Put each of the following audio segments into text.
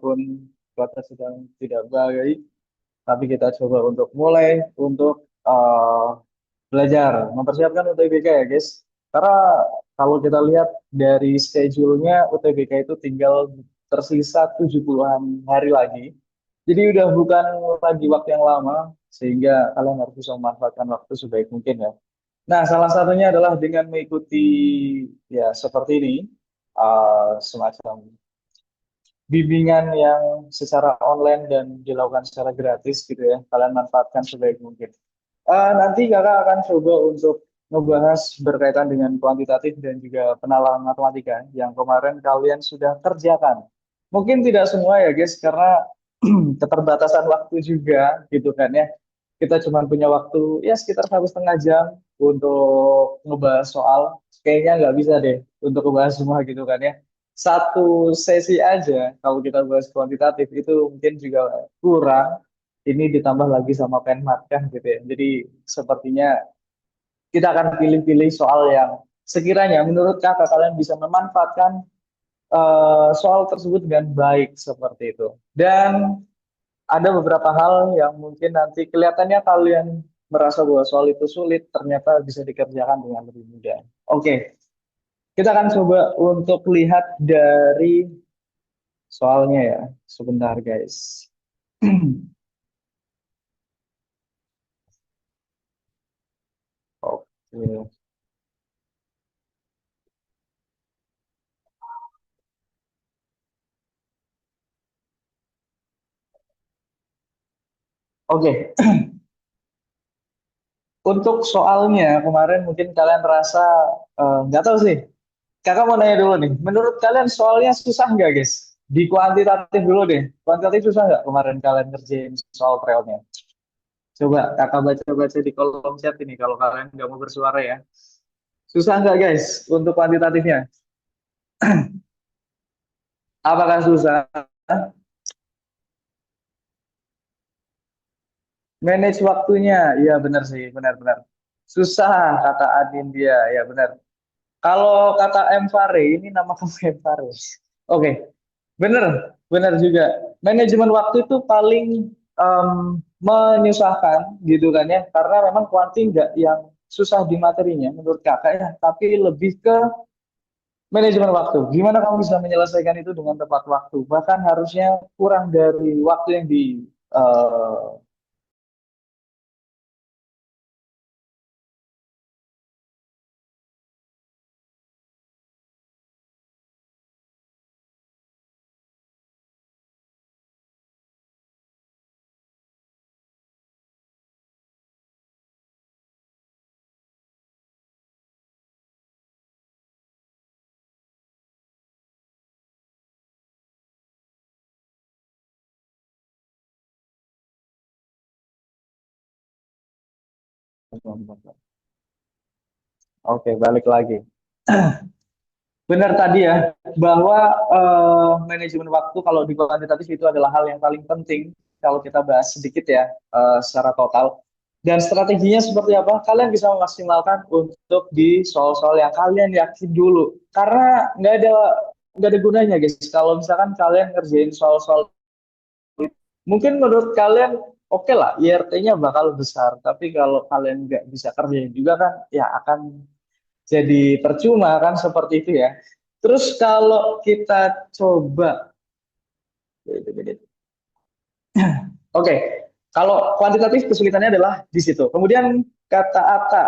walaupun cuaca sedang tidak baik, tapi kita coba untuk mulai untuk belajar, mempersiapkan UTBK ya guys. Karena kalau kita lihat dari schedule-nya UTBK itu tinggal tersisa 70-an hari lagi. Jadi udah bukan lagi waktu yang lama, sehingga kalian harus bisa memanfaatkan waktu sebaik mungkin ya. Nah, salah satunya adalah dengan mengikuti ya seperti ini, semacam bimbingan yang secara online dan dilakukan secara gratis gitu ya. Kalian manfaatkan sebaik mungkin. Nanti kakak akan coba untuk ngebahas berkaitan dengan kuantitatif dan juga penalaan matematika yang kemarin kalian sudah kerjakan. Mungkin tidak semua ya guys, karena keterbatasan waktu juga gitu kan ya. Kita cuma punya waktu ya sekitar 1,5 jam untuk ngebahas soal. Kayaknya nggak bisa deh untuk ngebahas semua gitu kan ya. Satu sesi aja kalau kita bahas kuantitatif itu mungkin juga kurang. Ini ditambah lagi sama penmat kan gitu ya. Jadi sepertinya kita akan pilih-pilih soal yang sekiranya menurut kakak kalian bisa memanfaatkan soal tersebut dengan baik seperti itu. Dan ada beberapa hal yang mungkin nanti kelihatannya kalian merasa bahwa soal itu sulit, ternyata bisa dikerjakan dengan lebih mudah. Oke, kita akan coba untuk lihat dari soalnya ya. Sebentar guys. Oke. Oke, untuk soalnya kemarin mungkin kalian merasa nggak tahu sih. Kakak mau nanya dulu nih, menurut kalian soalnya susah nggak guys? Di kuantitatif dulu deh, kuantitatif susah nggak kemarin kalian ngerjain soal preelnya? Coba kakak baca-baca di kolom chat ini kalau kalian nggak mau bersuara ya. Susah nggak guys untuk kuantitatifnya? Apakah susah? Manage waktunya, iya benar sih, benar-benar. Susah kata admin dia, ya benar. Kalau kata M. Fahri, ini nama kamu M. Fahri. Oke, bener, bener juga. Manajemen waktu itu paling em, menyusahkan gitu kan ya, karena memang kuanti nggak yang susah di materinya menurut kakak ya, tapi lebih ke manajemen waktu. Gimana kamu bisa menyelesaikan itu dengan tepat waktu? Bahkan harusnya kurang dari waktu yang di eh, Oke, balik lagi. Benar tadi ya, bahwa manajemen waktu kalau di kuantitatif itu adalah hal yang paling penting kalau kita bahas sedikit ya secara total. Dan strateginya seperti apa? Kalian bisa memaksimalkan untuk di soal-soal yang kalian yakin dulu. Karena nggak ada gunanya guys. Kalau misalkan kalian ngerjain soal-soal mungkin menurut kalian oke lah, IRT-nya bakal besar. Tapi kalau kalian nggak bisa kerjain juga kan, ya akan jadi percuma kan seperti itu ya. Terus kalau kita coba, oke, kalau kuantitatif kesulitannya adalah di situ. Kemudian kata Ata,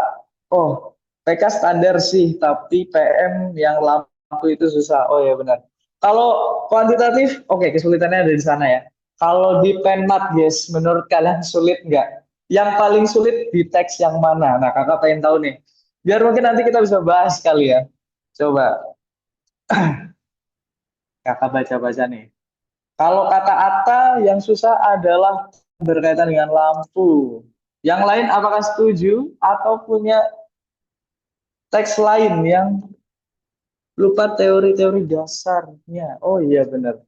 oh PK standar sih, tapi PM yang lampu itu susah. Oh ya benar. Kalau kuantitatif, oke kesulitannya ada di sana ya. Kalau di penmat guys, menurut kalian sulit nggak? Yang paling sulit di teks yang mana? Nah kakak pengen tahu nih. Biar mungkin nanti kita bisa bahas kali ya. Coba kakak baca-baca nih. Kalau kata Atta yang susah adalah berkaitan dengan lampu. Yang lain apakah setuju atau punya teks lain yang lupa teori-teori dasarnya? Oh iya benar.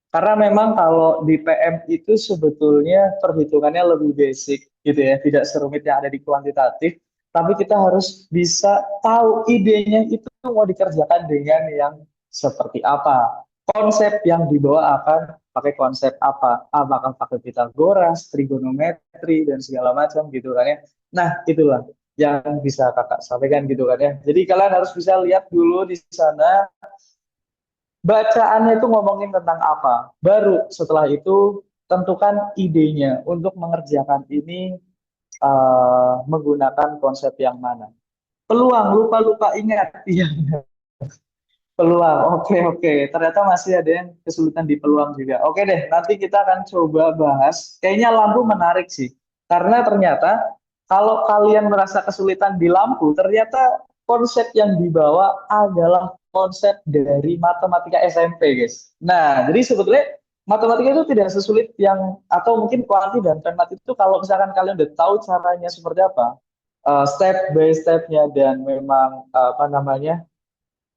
Karena memang kalau di PM itu sebetulnya perhitungannya lebih basic gitu ya, tidak serumit yang ada di kuantitatif. Tapi kita harus bisa tahu idenya itu mau dikerjakan dengan yang seperti apa. konsep yang dibawa akan pakai konsep apa? Apakah pakai Pitagoras, trigonometri, dan segala macam gitu kan ya. Nah, itulah yang bisa kakak sampaikan gitu kan ya. Jadi kalian harus bisa lihat dulu di sana bacaannya itu ngomongin tentang apa. Baru setelah itu tentukan idenya untuk mengerjakan ini menggunakan konsep yang mana. Peluang, lupa-lupa ingat. Iya, peluang. Oke, oke. Ternyata masih ada yang kesulitan di peluang juga. Oke deh, nanti kita akan coba bahas. Kayaknya lampu menarik sih. Karena ternyata kalau kalian merasa kesulitan di lampu, ternyata konsep yang dibawa adalah konsep dari matematika SMP, guys. Nah, jadi sebetulnya matematika itu tidak sesulit yang, atau mungkin kuanti dan pragmatik itu kalau misalkan kalian udah tahu caranya seperti apa, step by stepnya dan memang apa namanya,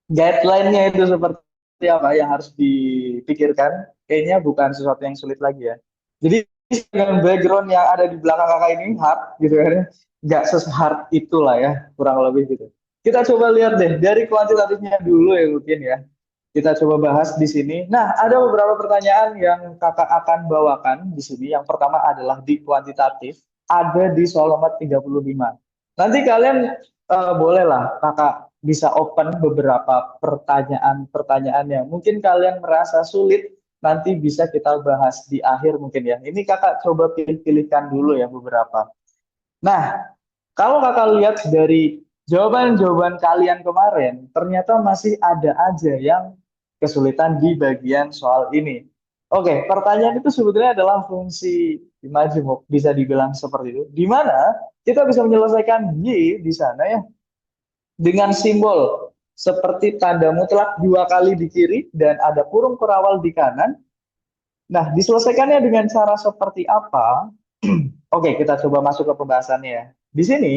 guideline-nya itu seperti apa yang harus dipikirkan, kayaknya bukan sesuatu yang sulit lagi ya. Jadi dengan background yang ada di belakang kakak ini hard gitu kan, ya, nggak sehard itulah ya, kurang lebih gitu. Kita coba lihat deh dari kuantitatifnya dulu ya mungkin ya. Kita coba bahas di sini. Nah, ada beberapa pertanyaan yang kakak akan bawakan di sini. Yang pertama adalah di kuantitatif, ada di soal nomor 35. Nanti kalian bolehlah kakak bisa open beberapa pertanyaan-pertanyaan yang mungkin kalian merasa sulit, nanti bisa kita bahas di akhir mungkin ya. Ini kakak coba pilih-pilihkan dulu ya beberapa. Nah, kalau kakak lihat dari jawaban-jawaban kalian kemarin, ternyata masih ada aja yang kesulitan di bagian soal ini. Oke, pertanyaan itu sebetulnya adalah fungsi majemuk, bisa dibilang seperti itu. Di mana kita bisa menyelesaikan Y di sana ya, dengan simbol seperti tanda mutlak dua kali di kiri dan ada kurung perawal di kanan. Nah, diselesaikannya dengan cara seperti apa? Oke, kita coba masuk ke pembahasannya ya. Di sini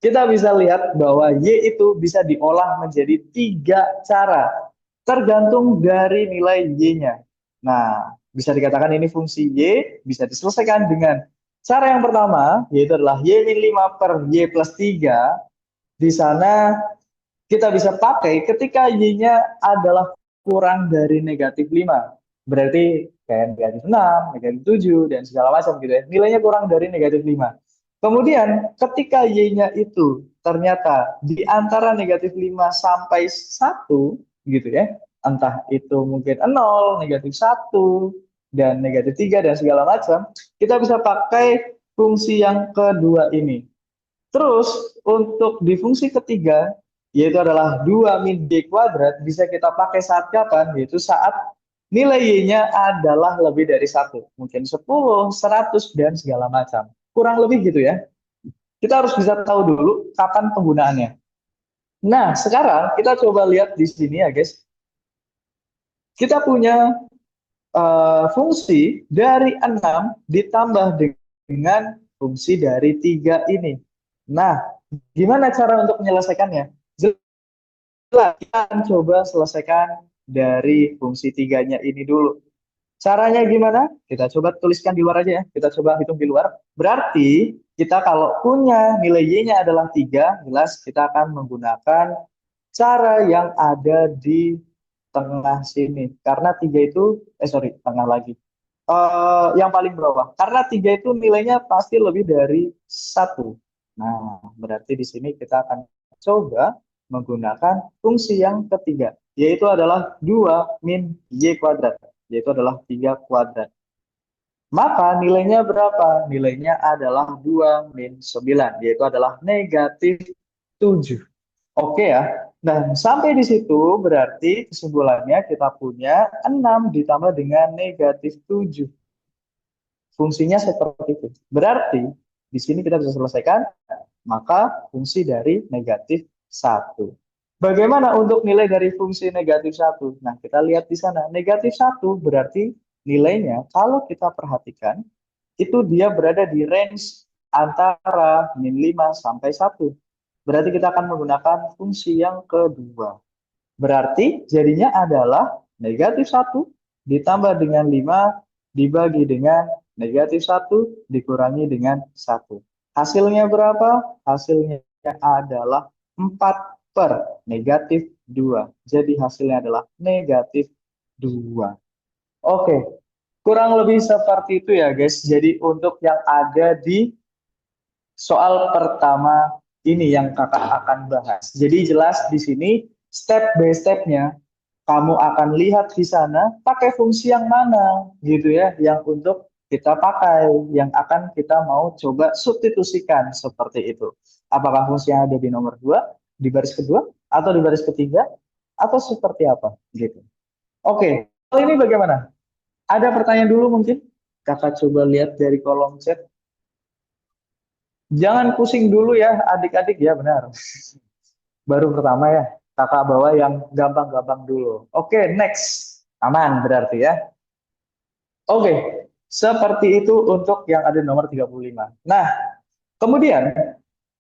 kita bisa lihat bahwa Y itu bisa diolah menjadi tiga cara, tergantung dari nilai Y-nya. Nah, bisa dikatakan ini fungsi Y bisa diselesaikan dengan cara yang pertama, yaitu adalah Y-5 per Y plus 3. Di sana kita bisa pakai ketika Y-nya adalah kurang dari negatif 5. Berarti kayak negatif 6, negatif 7, dan segala macam gitu ya. Nilainya kurang dari negatif 5. Kemudian ketika Y-nya itu ternyata di antara negatif 5 sampai 1 gitu ya. Entah itu mungkin 0, negatif 1, dan negatif 3, dan segala macam. Kita bisa pakai fungsi yang kedua ini. Terus untuk di fungsi ketiga, yaitu adalah 2 min B kuadrat, bisa kita pakai saat kapan? Yaitu saat nilai Y-nya adalah lebih dari 1. Mungkin 10, 100, dan segala macam. Kurang lebih gitu ya. Kita harus bisa tahu dulu kapan penggunaannya. Nah, sekarang kita coba lihat di sini ya guys. Kita punya fungsi dari 6 ditambah dengan fungsi dari 3 ini. Nah, gimana cara untuk menyelesaikannya? Jelas, kita akan coba selesaikan dari fungsi tiganya ini dulu. Caranya gimana? Kita coba tuliskan di luar aja ya. Kita coba hitung di luar. Berarti kita kalau punya nilai Y-nya adalah 3, jelas kita akan menggunakan cara yang ada di tengah sini. Karena 3 itu, sorry, tengah lagi. Yang paling bawah. Karena 3 itu nilainya pasti lebih dari 1. Nah, berarti di sini kita akan coba menggunakan fungsi yang ketiga, yaitu adalah 2 min Y kuadrat, yaitu adalah 3 kuadrat. Maka nilainya berapa? Nilainya adalah 2 min 9, yaitu adalah negatif 7. Oke ya. Nah, sampai di situ berarti kesimpulannya kita punya 6 ditambah dengan negatif 7. Fungsinya seperti itu. Berarti di sini kita bisa selesaikan, maka fungsi dari negatif 1. Bagaimana untuk nilai dari fungsi negatif 1? Nah, kita lihat di sana. Negatif 1 berarti nilainya, kalau kita perhatikan, itu dia berada di range antara min 5 sampai 1. Berarti kita akan menggunakan fungsi yang kedua. Berarti jadinya adalah negatif 1 ditambah dengan 5 dibagi dengan negatif 1 dikurangi dengan 1. Hasilnya berapa? Hasilnya adalah 4 per negatif 2. Jadi hasilnya adalah negatif 2. Oke, kurang lebih seperti itu ya guys. Jadi untuk yang ada di soal pertama ini yang kakak akan bahas. Jadi jelas di sini step by stepnya kamu akan lihat di sana pakai fungsi yang mana gitu ya, yang untuk kita pakai, yang akan kita mau coba substitusikan seperti itu. Apakah fungsi yang ada di nomor 2, di baris kedua, atau di baris ketiga, atau seperti apa gitu. Oke, kalau ini bagaimana? Ada pertanyaan dulu mungkin? Kakak coba lihat dari kolom chat. Jangan pusing dulu ya adik-adik ya, benar. Baru pertama ya, kakak bawa yang gampang-gampang dulu. Oke, next. Aman berarti ya. Oke, seperti itu untuk yang ada nomor 35. Nah, kemudian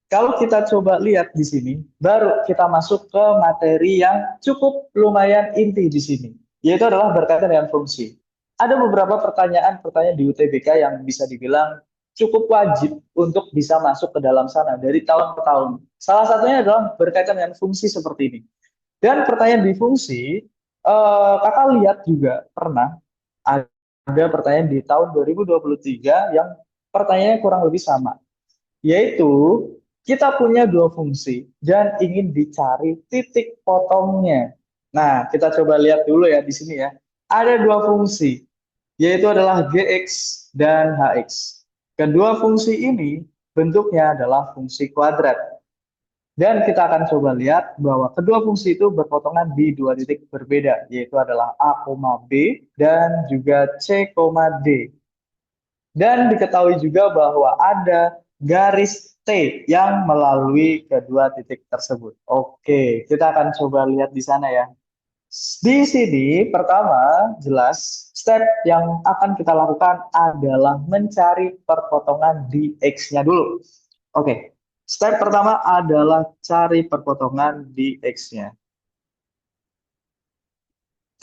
kalau kita coba lihat di sini, baru kita masuk ke materi yang cukup lumayan inti di sini, yaitu adalah berkaitan dengan fungsi. Ada beberapa pertanyaan-pertanyaan di UTBK yang bisa dibilang cukup wajib untuk bisa masuk ke dalam sana dari tahun ke tahun. Salah satunya adalah berkaitan dengan fungsi seperti ini. Dan pertanyaan di fungsi, kakak lihat juga pernah ada pertanyaan di tahun 2023 yang pertanyaannya kurang lebih sama, yaitu kita punya dua fungsi dan ingin dicari titik potongnya. Nah, kita coba lihat dulu ya di sini ya. Ada dua fungsi, yaitu adalah gx dan hx. Kedua fungsi ini bentuknya adalah fungsi kuadrat. Dan kita akan coba lihat bahwa kedua fungsi itu berpotongan di dua titik berbeda, yaitu adalah A, B dan juga C, D. Dan diketahui juga bahwa ada garis T yang melalui kedua titik tersebut. Oke, kita akan coba lihat di sana ya. Di sini pertama jelas step yang akan kita lakukan adalah mencari perpotongan di X-nya dulu. Oke, step pertama adalah cari perpotongan di X-nya.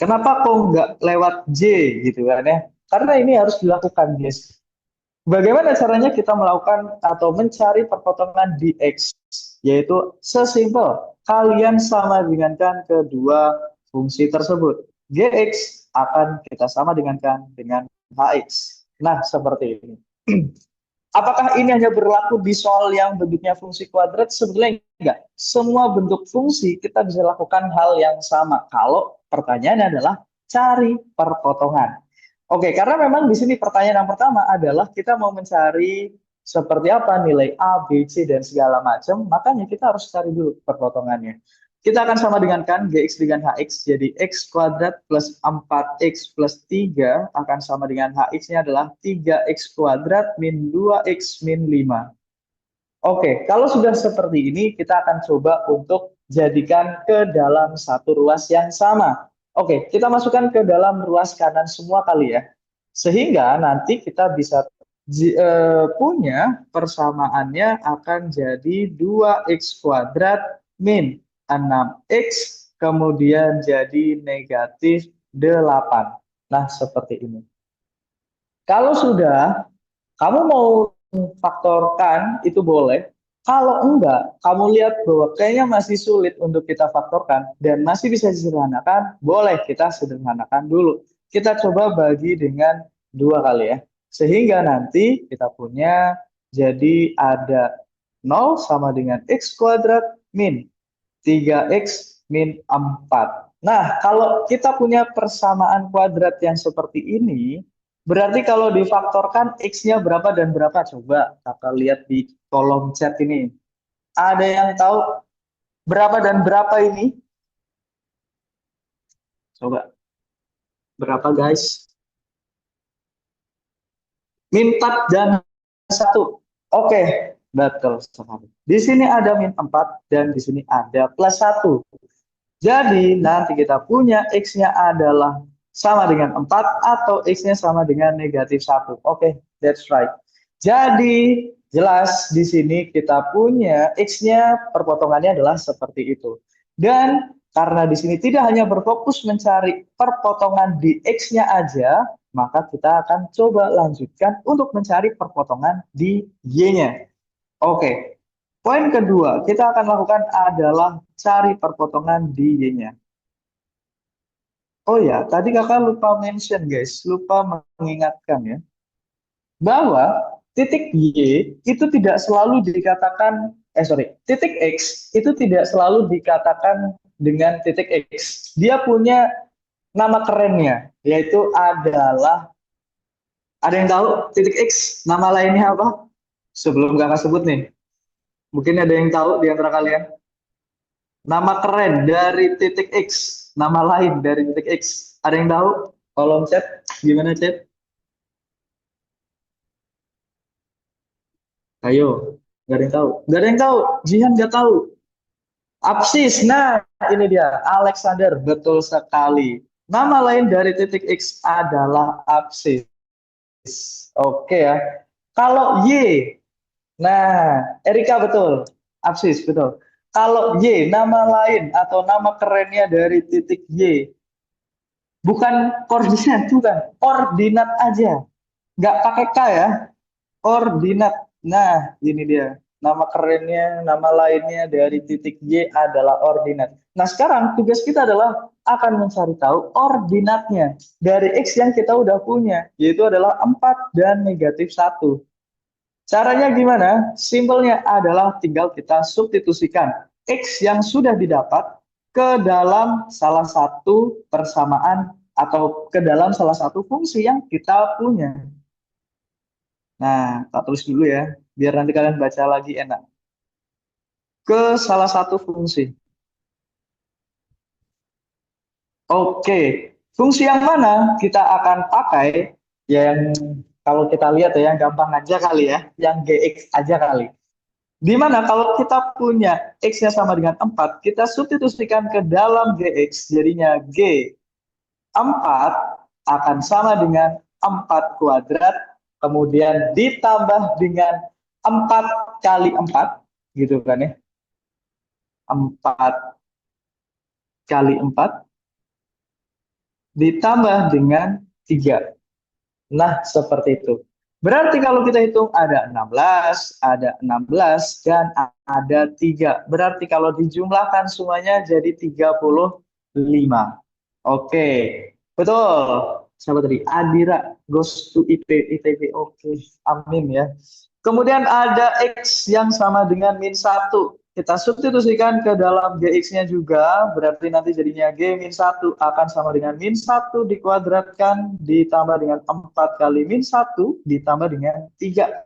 Kenapa kok nggak lewat J gitu kan ya? Karena ini harus dilakukan guys. Bagaimana caranya kita melakukan atau mencari perpotongan di X? Yaitu sesimpel, kalian sama dengankan kedua fungsi tersebut. Gx akan kita sama dengankan dengan Hx. Nah, seperti ini. Apakah ini hanya berlaku di soal yang bentuknya fungsi kuadrat? Sebenarnya enggak. Semua bentuk fungsi kita bisa lakukan hal yang sama. Kalau pertanyaannya adalah cari perpotongan. Oke, karena memang di sini pertanyaan yang pertama adalah kita mau mencari seperti apa nilai A, B, C, dan segala macam, makanya kita harus cari dulu perpotongannya. Kita akan sama dengan kan Gx dengan Hx, jadi X kuadrat plus 4X plus 3 akan sama dengan Hx-nya adalah 3X kuadrat min 2X min 5. Oke, kalau sudah seperti ini, kita akan coba untuk jadikan ke dalam satu ruas yang sama. Oke, kita masukkan ke dalam ruas kanan semua kali ya. Sehingga nanti kita bisa punya persamaannya akan jadi 2x kuadrat min 6x, kemudian jadi negatif 8. Nah, seperti ini. Kalau sudah, kamu mau faktorkan itu boleh. Kalau enggak, kamu lihat bahwa kayaknya masih sulit untuk kita faktorkan dan masih bisa disederhanakan, boleh kita sederhanakan dulu. Kita coba bagi dengan 2 kali ya. Sehingga nanti kita punya jadi ada 0 sama dengan x kuadrat min 3x min 4. Nah, kalau kita punya persamaan kuadrat yang seperti ini, berarti kalau difaktorkan X-nya berapa dan berapa? Coba kakak lihat di kolom chat ini. Ada yang tahu berapa dan berapa ini? Coba. Berapa guys? Min 4 dan 1. Oke, betul sekali. Di sini ada min 4 dan di sini ada plus 1. Jadi nanti kita punya X-nya adalah sama dengan 4 atau X-nya sama dengan negatif 1. Oke, that's right. Jadi jelas di sini kita punya X-nya perpotongannya adalah seperti itu. Dan karena di sini tidak hanya berfokus mencari perpotongan di X-nya aja, maka kita akan coba lanjutkan untuk mencari perpotongan di Y-nya. Oke, poin kedua kita akan lakukan adalah cari perpotongan di Y-nya. Oh ya, tadi kakak lupa mention guys, lupa mengingatkan ya, bahwa titik Y itu tidak selalu dikatakan, titik X itu tidak selalu dikatakan dengan titik X. Dia punya nama kerennya, yaitu adalah, ada yang tahu titik X nama lainnya apa? Sebelum kakak sebut nih, mungkin ada yang tahu di antara kalian. Nama keren dari titik X, nama lain dari titik X. Ada yang tahu? Kolom chat, gimana chat? Ayo, nggak ada yang tahu. Nggak ada yang tahu. Jihan nggak tahu. Apsis. Nah, ini dia. Alexander. Betul sekali. Nama lain dari titik X adalah apsis. Oke ya. Kalau Y, nah, Erika betul. Apsis, betul. Kalau Y, nama lain atau nama kerennya dari titik Y, bukan koordinat, bukan. Ordinat aja. Nggak pakai K ya. Ordinat. Nah, ini dia. Nama kerennya, nama lainnya dari titik Y adalah ordinat. Nah, sekarang tugas kita adalah akan mencari tahu ordinatnya dari X yang kita udah punya, yaitu adalah 4 dan negatif 1. Caranya gimana? Simpelnya adalah tinggal kita substitusikan X yang sudah didapat ke dalam salah satu persamaan atau ke dalam salah satu fungsi yang kita punya. Nah, tak tulis dulu ya, biar nanti kalian baca lagi enak. Ke salah satu fungsi. Oke, fungsi yang mana kita akan pakai? Yang kalau kita lihat ya, yang gampang aja kali ya, yang GX aja kali. Di mana kalau kita punya X-nya sama dengan 4, kita substitusikan ke dalam GX, jadinya G4 akan sama dengan 4 kuadrat, kemudian ditambah dengan 4 kali 4, gitu kan ya. 4 kali 4 ditambah dengan 3. Nah, seperti itu. Berarti kalau kita hitung ada 16, dan ada 3. Berarti kalau dijumlahkan semuanya jadi 35. Oke, betul. Siapa tadi? Adira goes to ITB. Oke, amin ya. Kemudian ada X yang sama dengan -1. Kita substitusikan ke dalam GX-nya juga, berarti nanti jadinya G-1 akan sama dengan -1 dikuadratkan ditambah dengan 4 kali -1 ditambah dengan 3.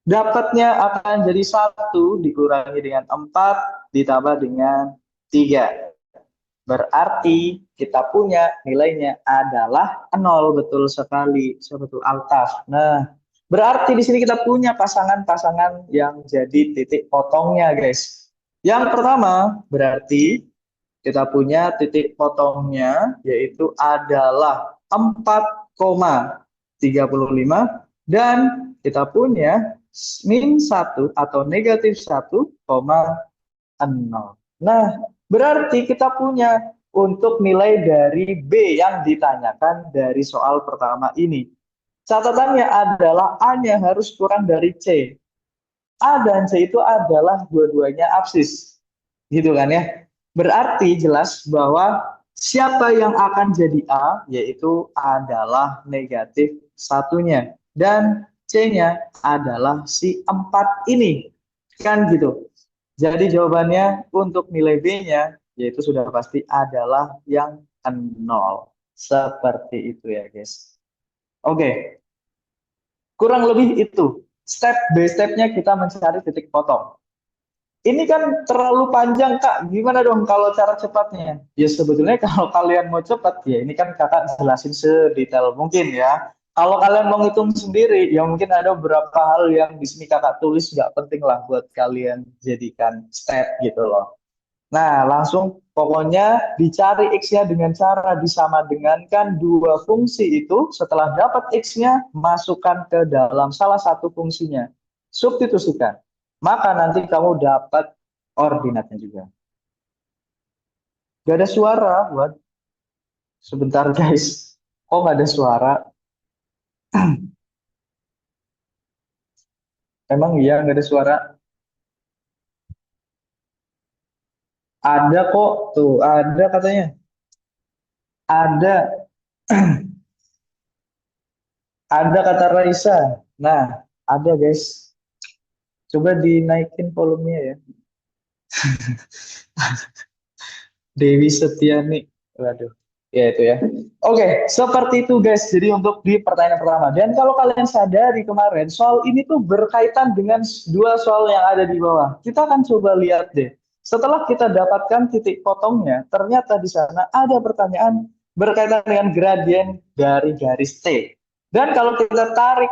Dapatnya akan jadi 1 dikurangi dengan 4 ditambah dengan 3. Berarti kita punya nilainya adalah 0, betul sekali. Betul Altaf. Nah, berarti di sini kita punya pasangan-pasangan yang jadi titik potongnya, guys. Yang pertama, berarti kita punya titik potongnya, yaitu adalah 4,35, dan kita punya -1 atau -1,0. Nah, berarti kita punya untuk nilai dari B yang ditanyakan dari soal pertama ini. Catatannya adalah A-nya harus kurang dari C. A dan C itu adalah dua-duanya absis. Gitu kan ya. Berarti jelas bahwa siapa yang akan jadi A, yaitu adalah negatif satunya. Dan C-nya adalah si 4 ini. Kan gitu. Jadi jawabannya untuk nilai B-nya, yaitu sudah pasti adalah yang 0. Seperti itu ya guys. Oke, kurang lebih itu. Step by step-nya kita mencari titik potong. Ini kan terlalu panjang Kak, gimana dong kalau cara cepatnya? Ya sebetulnya kalau kalian mau cepat, ya ini kan kakak jelasin sedetail mungkin ya. Kalau kalian mau ngitung sendiri, ya mungkin ada beberapa hal yang di sini kakak tulis nggak penting lah buat kalian jadikan step gitu loh. Nah, langsung pokoknya dicari X-nya dengan cara disama dengankan dua fungsi itu. Setelah dapat X-nya, masukkan ke dalam salah satu fungsinya. Substitusikan. Maka nanti kamu dapat ordinatnya juga. Gak ada suara, buat sebentar guys. Kok gak ada suara? Emang iya gak ada suara? Ada kok, tuh ada katanya. Ada ada kata Raisa. Nah, ada guys. Coba dinaikin volumenya ya. Dewi Setiani. Waduh. Ya itu ya. Oke, seperti itu guys. Jadi untuk di pertanyaan pertama. Dan kalau kalian sadari kemarin, soal ini tuh berkaitan dengan dua soal yang ada di bawah. Kita akan coba lihat deh. Setelah kita dapatkan titik potongnya, ternyata di sana ada pertanyaan berkaitan dengan gradien dari garis T. Dan kalau kita tarik,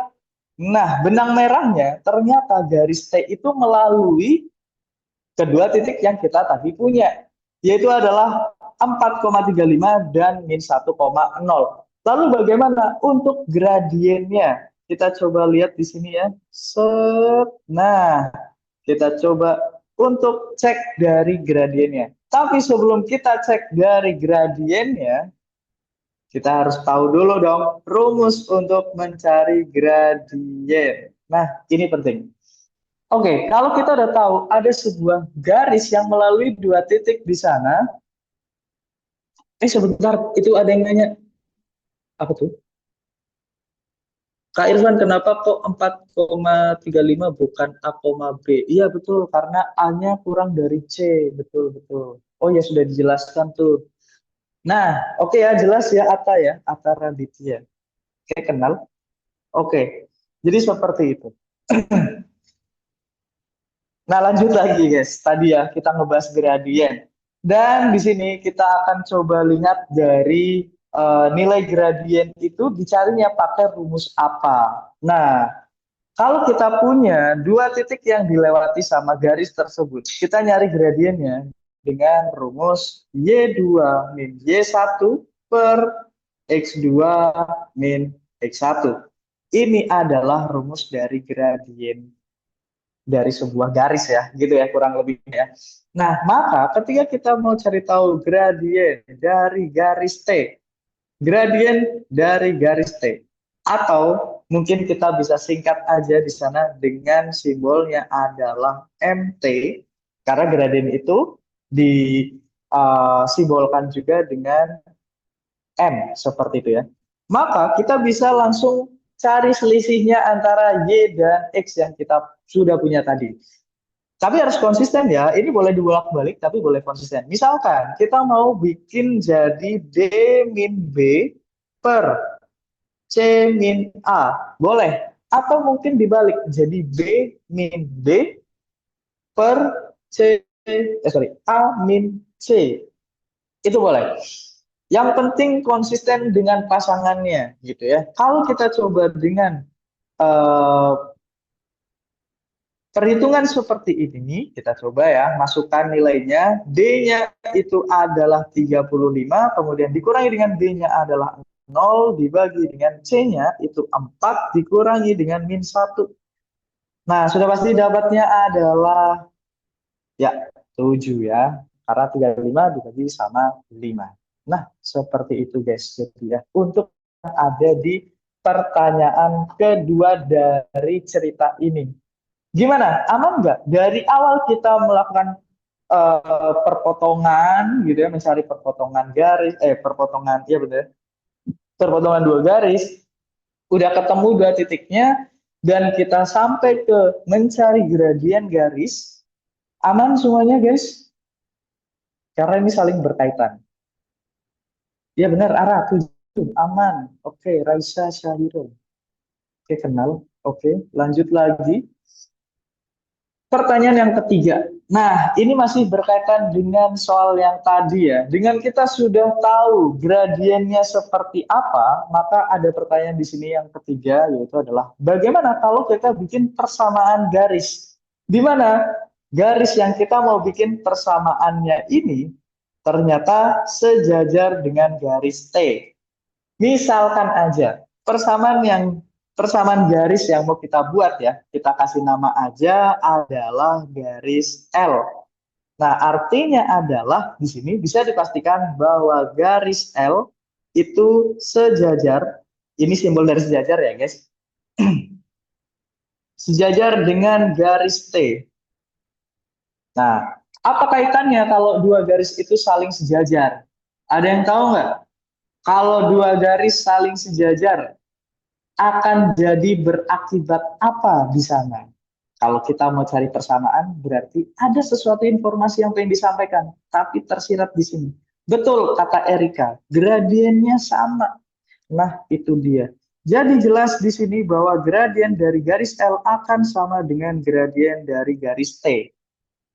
nah benang merahnya, ternyata garis T itu melalui kedua titik yang kita tadi punya, yaitu adalah 4,35 dan min 1,0. Lalu bagaimana untuk gradiennya? Kita coba lihat di sini ya. Set. Nah, kita coba untuk cek dari gradiennya. Tapi sebelum kita cek dari gradiennya, kita harus tahu dulu dong rumus untuk mencari gradien. Nah, ini penting. Oke, kalau kita udah tahu ada sebuah garis yang melalui dua titik di sana. Sebentar, itu ada yang nanya. Apa tuh? Kak Irfan, kenapa kok 4,35 bukan A, B? Iya betul, karena A-nya kurang dari C. Betul, betul. Oh ya, sudah dijelaskan tuh. Nah, oke ya, jelas ya Atta ya, Atta Raditya. Oke, kenal? Oke, jadi seperti itu. Nah, lanjut lagi guys. Tadi ya kita ngebahas gradien. Dan di sini kita akan coba lihat dari nilai gradien itu dicarinya pakai rumus apa. Nah, kalau kita punya dua titik yang dilewati sama garis tersebut, kita nyari gradiennya dengan rumus Y2 min Y1 per X2 min X1. Ini adalah rumus dari gradien dari sebuah garis ya, gitu ya kurang lebihnya. Nah, maka ketika kita mau cari tahu gradien dari garis T, gradien dari garis T, atau mungkin kita bisa singkat aja di sana dengan simbolnya adalah MT, karena gradien itu disimbolkan juga dengan M, seperti itu ya. Maka kita bisa langsung cari selisihnya antara Y dan X yang kita sudah punya tadi. Tapi harus konsisten ya, ini boleh dibolak-balik tapi boleh konsisten. Misalkan kita mau bikin jadi D min B per C min A, boleh. Atau mungkin dibalik, jadi B min B per C, A min C. Itu boleh. Yang penting konsisten dengan pasangannya gitu ya. Kalau kita coba dengan eh, perhitungan seperti ini, kita coba ya, masukkan nilainya. D-nya itu adalah 35, kemudian dikurangi dengan D-nya adalah 0, dibagi dengan C-nya itu 4, dikurangi dengan min 1. Nah, sudah pasti dapatnya adalah ya 7 ya, karena 35 dibagi sama 5. Nah, seperti itu guys. Jadi ya, untuk yang ada di pertanyaan kedua dari cerita ini. Gimana? Aman nggak? Dari awal kita melakukan perpotongan gitu ya, mencari perpotongan garis, perpotongan, iya benar, perpotongan dua garis, udah ketemu dua titiknya, dan kita sampai ke mencari gradien garis, aman semuanya guys? Karena ini saling berkaitan. Ya benar, arah tujuh, aman. Oke, Raisa Syahirul. Oke, kenal. Oke, lanjut lagi. Pertanyaan yang ketiga. Nah, ini masih berkaitan dengan soal yang tadi ya. Dengan kita sudah tahu gradiennya seperti apa, maka ada pertanyaan di sini yang ketiga, yaitu adalah bagaimana kalau kita bikin persamaan garis? Di mana garis yang kita mau bikin persamaannya ini ternyata sejajar dengan garis T. Misalkan aja, persamaan garis yang mau kita buat ya, kita kasih nama aja adalah garis L. Nah, artinya adalah di sini bisa dipastikan bahwa garis L itu sejajar, ini simbol dari sejajar ya guys, sejajar dengan garis T. Nah, apa kaitannya kalau dua garis itu saling sejajar? Ada yang tahu nggak? Kalau dua garis saling sejajar, akan jadi berakibat apa di sana? Kalau kita mau cari persamaan, berarti ada sesuatu informasi yang pengen disampaikan, tapi tersirat di sini. Betul, kata Erika, gradiennya sama. Nah, itu dia. Jadi jelas di sini bahwa gradien dari garis L akan sama dengan gradien dari garis T.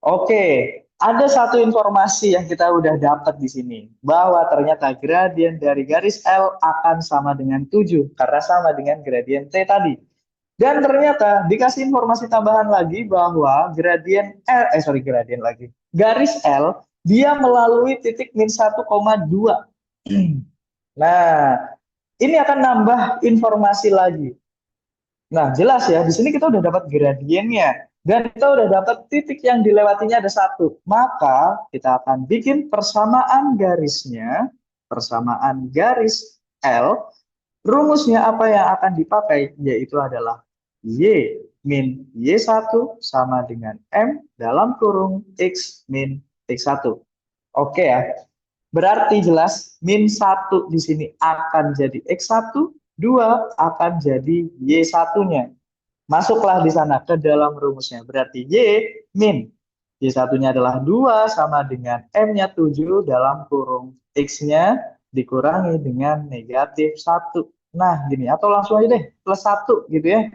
Oke, ada satu informasi yang kita udah dapat di sini, bahwa ternyata gradien dari garis L akan sama dengan 7, karena sama dengan gradien T tadi. Dan ternyata dikasih informasi tambahan lagi bahwa gradien lagi. Garis L, dia melalui titik min 1,2. Nah, ini akan nambah informasi lagi. Nah, jelas ya, di sini kita udah dapat gradiennya. Dan kita udah dapat titik yang dilewatinya ada satu. Maka kita akan bikin persamaan garisnya, persamaan garis L. Rumusnya apa yang akan dipakai? Yaitu adalah Y min Y1 sama dengan M dalam kurung X min X1. Oke ya, berarti jelas min 1 di sini akan jadi X1, 2 akan jadi Y1-nya. Masuklah di sana ke dalam rumusnya. Berarti Y min Y1-nya adalah 2 sama dengan M-nya 7 dalam kurung X-nya dikurangi dengan negatif 1. Nah, gini. Atau langsung aja deh, plus 1 gitu ya.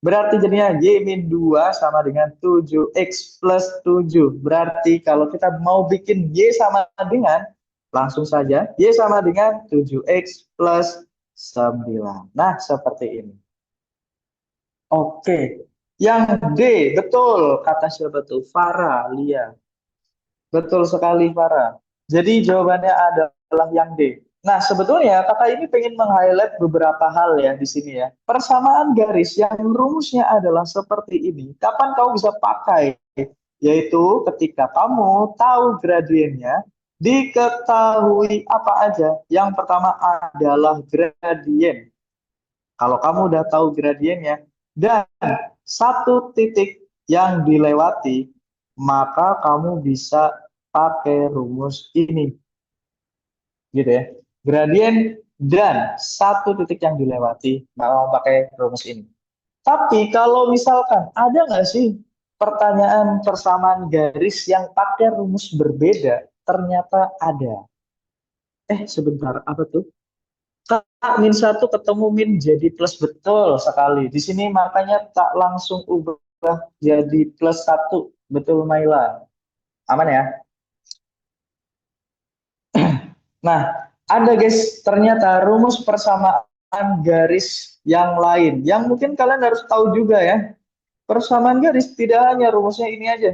Berarti jadinya Y min 2 sama dengan 7X plus 7. Berarti kalau kita mau bikin Y sama dengan, langsung saja Y sama dengan 7X plus 9. Nah, seperti ini. Oke. Yang D, betul. Kata siapa tuh? Farah, Lia. Betul sekali, Farah. Jadi jawabannya adalah yang D. Nah, sebetulnya kakak ini pengen meng-highlight beberapa hal ya di sini ya. Persamaan garis yang rumusnya adalah seperti ini. Kapan kamu bisa pakai? Yaitu ketika kamu tahu gradiennya, diketahui apa aja. Yang pertama adalah gradien. Kalau kamu udah tahu gradiennya, dan satu titik yang dilewati, maka kamu bisa pakai rumus ini. Gitu ya. Gradien dan satu titik yang dilewati, maka kamu pakai rumus ini. Tapi kalau misalkan ada nggak sih pertanyaan persamaan garis yang pakai rumus berbeda? Ternyata ada. Sebentar, apa tuh? Kak, min 1 ketemu min jadi plus, betul sekali. Di sini makanya tak langsung ubah jadi plus 1. Betul, Maila. Aman ya? Nah, ada guys, ternyata rumus persamaan garis yang lain. Yang mungkin kalian harus tahu juga ya. Persamaan garis tidak hanya rumusnya ini aja.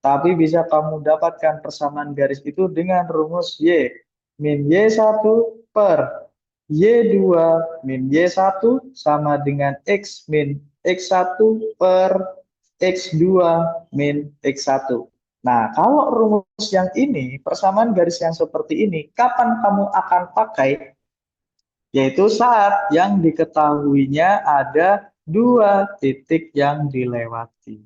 Tapi bisa kamu dapatkan persamaan garis itu dengan rumus Y. Min Y1 per Y2 min Y1 sama dengan X min X1 per X2 min X1. Nah, kalau rumus yang ini, persamaan garis yang seperti ini, kapan kamu akan pakai? Yaitu saat yang diketahuinya ada dua titik yang dilewati.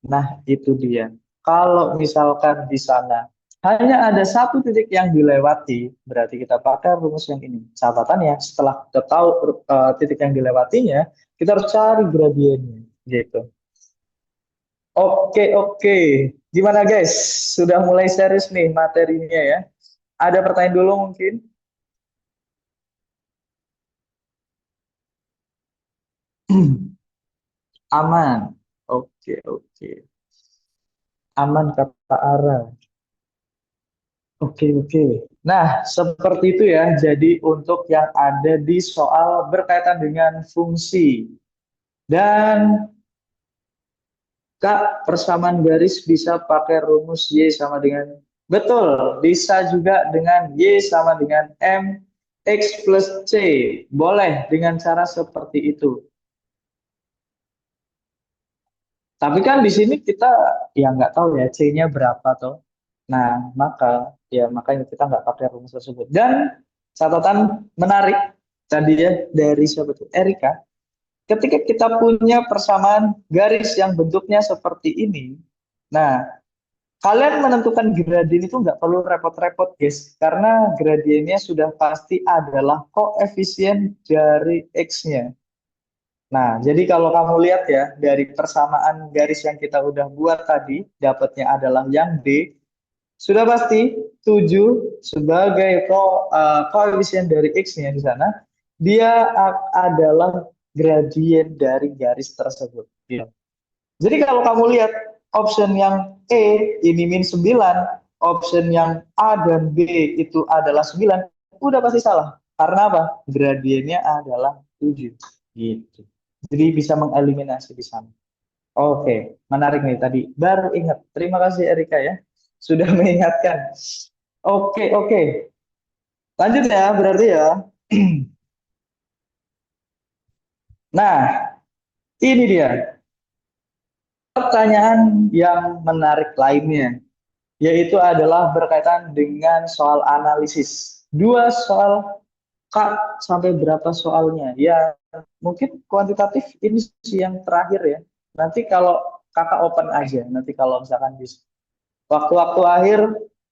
Nah, itu dia. Kalau misalkan di sana hanya ada satu titik yang dilewati, berarti kita pakai rumus yang ini. Catatannya, setelah kita tahu titik yang dilewatinya, kita harus cari gradiennya. Gitu. Oke, oke. Gimana guys? Sudah mulai serius nih materinya ya. Ada pertanyaan dulu mungkin? Aman. Oke, oke. Aman kata Ara. Oke, oke. Nah, seperti itu ya. Jadi untuk yang ada di soal berkaitan dengan fungsi. Dan Kak, persamaan garis bisa pakai rumus Y sama dengan... Betul, bisa juga dengan Y sama dengan M X plus C. Boleh dengan cara seperti itu. Tapi kan di sini kita ya nggak tahu ya C-nya berapa toh. Nah, makanya kita nggak pakai rumus tersebut. Dan catatan menarik tadi ya dari siapa tuh? Erika. Ketika kita punya persamaan garis yang bentuknya seperti ini, nah Kalian menentukan gradien itu nggak perlu repot-repot, guys, karena gradiennya sudah pasti adalah koefisien dari X-nya. Nah, jadi kalau kamu lihat ya, dari persamaan garis yang kita udah buat tadi, dapatnya adalah yang D, sudah pasti 7 sebagai koefisien dari X-nya di sana, dia adalah gradien dari garis tersebut. Ya. Jadi kalau kamu lihat option yang E ini min 9, option yang A dan B itu adalah 9, udah pasti salah. Karena apa? Gradiennya adalah 7. Gitu. Jadi bisa mengeliminasi di sana. Oke, menarik nih tadi. Baru ingat. Terima kasih Erika ya. Sudah mengingatkan. Oke, oke. Lanjut ya, berarti ya. Nah, ini dia. Pertanyaan yang menarik lainnya, yaitu adalah berkaitan dengan soal analisis. Dua soal, Kak, sampai berapa soalnya? Ya, mungkin kuantitatif ini sih yang terakhir ya. Nanti kalau kakak open aja, nanti kalau misalkan di waktu-waktu akhir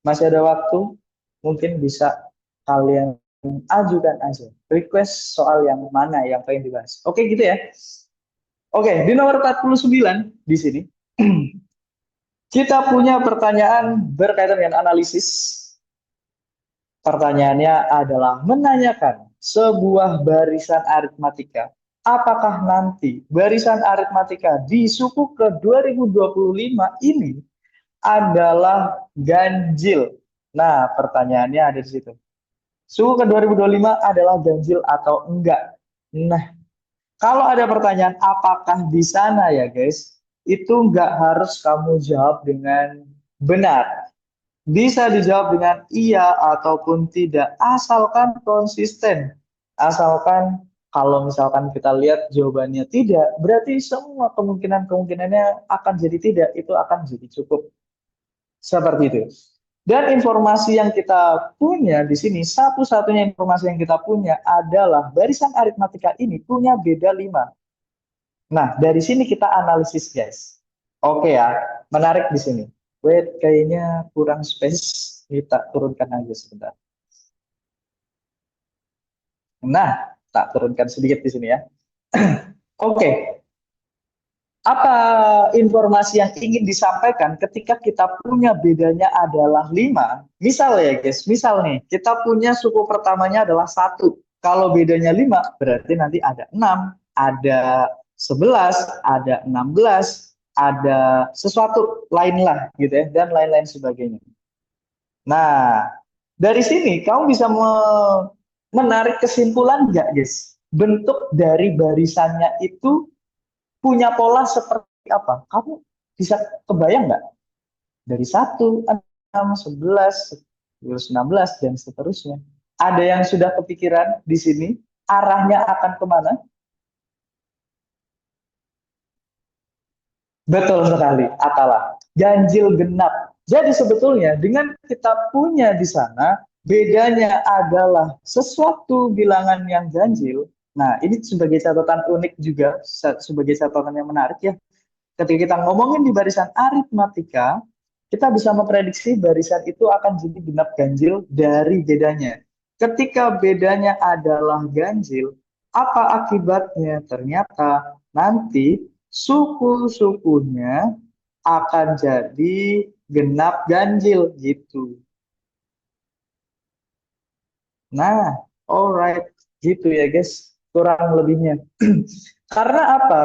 masih ada waktu, mungkin bisa kalian ajukan aja. Request soal yang mana yang pengen dibahas. Oke gitu ya. Oke, di nomor 49 di sini. Kita punya pertanyaan berkaitan dengan analisis. Pertanyaannya adalah menanyakan sebuah barisan aritmatika. Apakah nanti barisan aritmatika di suku ke 2025 ini adalah ganjil? Nah, pertanyaannya ada di situ. Suku ke 2025 adalah ganjil atau enggak? Nah, kalau ada pertanyaan apakah di sana ya guys, itu enggak harus kamu jawab dengan benar. Bisa dijawab dengan iya ataupun tidak, asalkan konsisten. Asalkan kalau misalkan kita lihat jawabannya tidak, berarti semua kemungkinan-kemungkinannya akan jadi tidak, itu akan jadi cukup. Seperti itu. Dan informasi yang kita punya di sini, satu-satunya informasi yang kita punya adalah barisan aritmatika ini punya beda 5. Nah, dari sini kita analisis, guys. Oke ya, menarik di sini. Wait, kayaknya kurang space. Kita turunkan aja sebentar. Nah, tak turunkan sedikit di sini ya. Oke, apa informasi yang ingin disampaikan ketika kita punya bedanya adalah 5? Misal ya guys, misal nih, kita punya suku pertamanya adalah 1. Kalau bedanya 5, berarti nanti ada 6, ada 11, ada 16, ada sesuatu lain lah gitu ya, dan lain-lain sebagainya. Nah, dari sini kamu bisa menarik kesimpulan nggak guys? Bentuk dari barisannya itu punya pola seperti apa? Kamu bisa kebayang nggak? Dari 1, 6, 11, terus 16, dan seterusnya. Ada yang sudah kepikiran di sini? Arahnya akan kemana? Betul sekali, Atala. Ganjil genap. Jadi sebetulnya dengan kita punya di sana, bedanya adalah sesuatu bilangan yang ganjil. Nah, ini sebagai catatan unik juga, sebagai catatan yang menarik ya. Ketika kita ngomongin di barisan aritmatika, kita bisa memprediksi barisan itu akan jadi genap ganjil dari bedanya. Ketika bedanya adalah ganjil, apa akibatnya? Ternyata nanti suku-sukunya akan jadi genap ganjil gitu. Nah, alright, gitu ya guys, kurang lebihnya. Karena apa?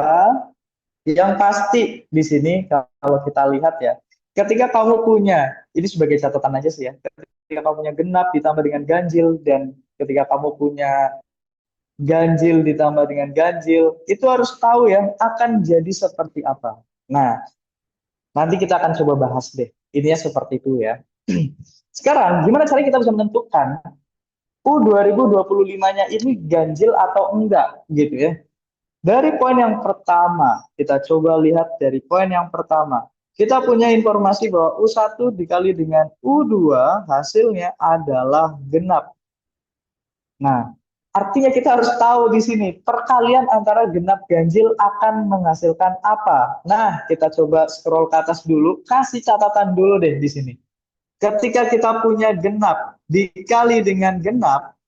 Yang pasti di sini kalau kita lihat ya, ketika kamu punya, ini sebagai catatan aja sih ya, ketika kamu punya genap ditambah dengan ganjil, dan ketika kamu punya ganjil ditambah dengan ganjil, itu harus tahu ya akan jadi seperti apa. Nah, nanti kita akan coba bahas deh. Ininya seperti itu ya. Sekarang, gimana caranya kita bisa menentukan U2025-nya ini ganjil atau enggak gitu ya. Dari poin yang pertama, kita coba lihat dari poin yang pertama. Kita punya informasi bahwa U1 dikali dengan U2 hasilnya adalah genap. Nah, Artinya kita harus tahu di sini perkalian antara genap ganjil akan menghasilkan apa. Nah, kita coba scroll ke atas dulu, kasih catatan dulu deh di sini. Ketika kita punya genap dikali dengan genap,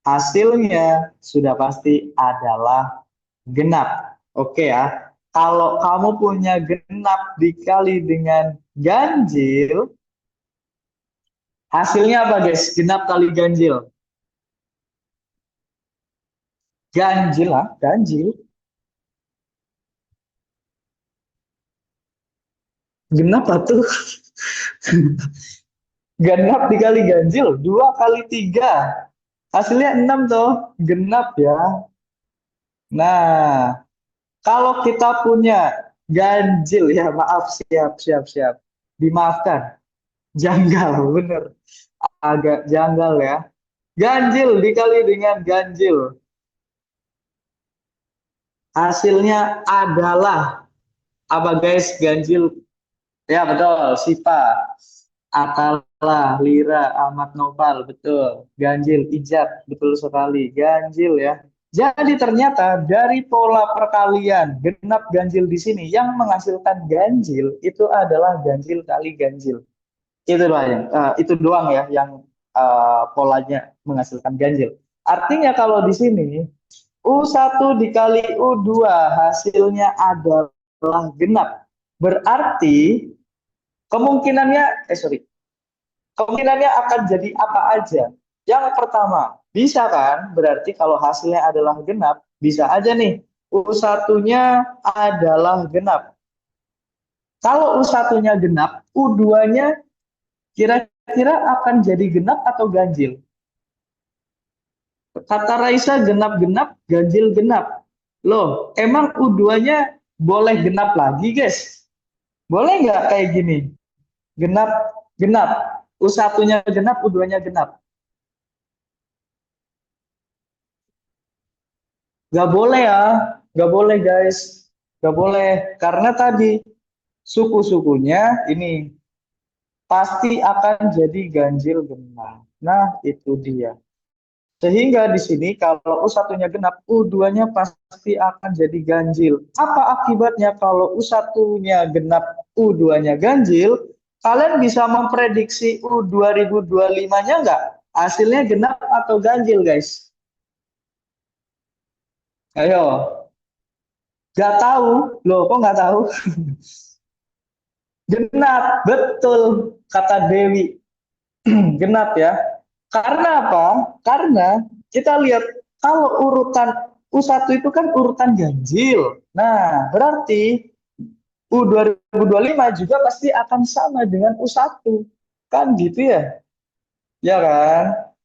hasilnya sudah pasti adalah genap. Oke ya. Kalau kamu punya genap dikali dengan ganjil, hasilnya apa guys? Genap kali ganjil. Ganjil lah, ganjil. Genap tuh. Genap dikali ganjil, 2 kali 3. Hasilnya 6 toh, genap ya. Nah, kalau kita punya ganjil ya, maaf, siap, siap, siap. Dimaafkan, janggal, bener. Agak janggal ya. Ganjil dikali dengan ganjil. Hasilnya adalah apa guys? Ganjil. Ya betul, Sipa. Atala, Lira, Ahmad Nopal, betul. Ganjil, Ijat, betul sekali. Ganjil ya. Jadi ternyata dari pola perkalian genap ganjil di sini yang menghasilkan ganjil itu adalah ganjil kali ganjil. Itu doang, itu doang ya yang polanya menghasilkan ganjil. Artinya kalau di sini U1 dikali U2 hasilnya adalah genap. Berarti kemungkinannya, kemungkinannya akan jadi apa aja? Yang pertama, bisa kan? Berarti kalau hasilnya adalah genap, bisa aja nih. U1-nya adalah genap. Kalau U1-nya genap, U2-nya kira-kira akan jadi genap atau ganjil? Kata Raisa genap-genap, ganjil genap. Loh, emang U2-nya boleh genap lagi, guys? Boleh nggak kayak gini? Genap, genap. U1-nya genap, U2-nya genap. Nggak boleh ya, nggak boleh guys. Nggak boleh. Karena tadi suku-sukunya ini pasti akan jadi ganjil genap. Nah, itu dia. Sehingga di sini kalau U1-nya genap, U2-nya pasti akan jadi ganjil. Apa akibatnya kalau U1-nya genap, U2-nya ganjil? Kalian bisa memprediksi U2025-nya nggak? Hasilnya genap atau ganjil, guys? Ayo, nggak tahu. Loh, kok nggak tahu? Genap, betul kata Dewi. Genap ya. Karena apa? Karena kita lihat kalau urutan U1 itu kan urutan ganjil. Nah, berarti U2025 juga pasti akan sama dengan U1. Kan gitu ya? Ya kan?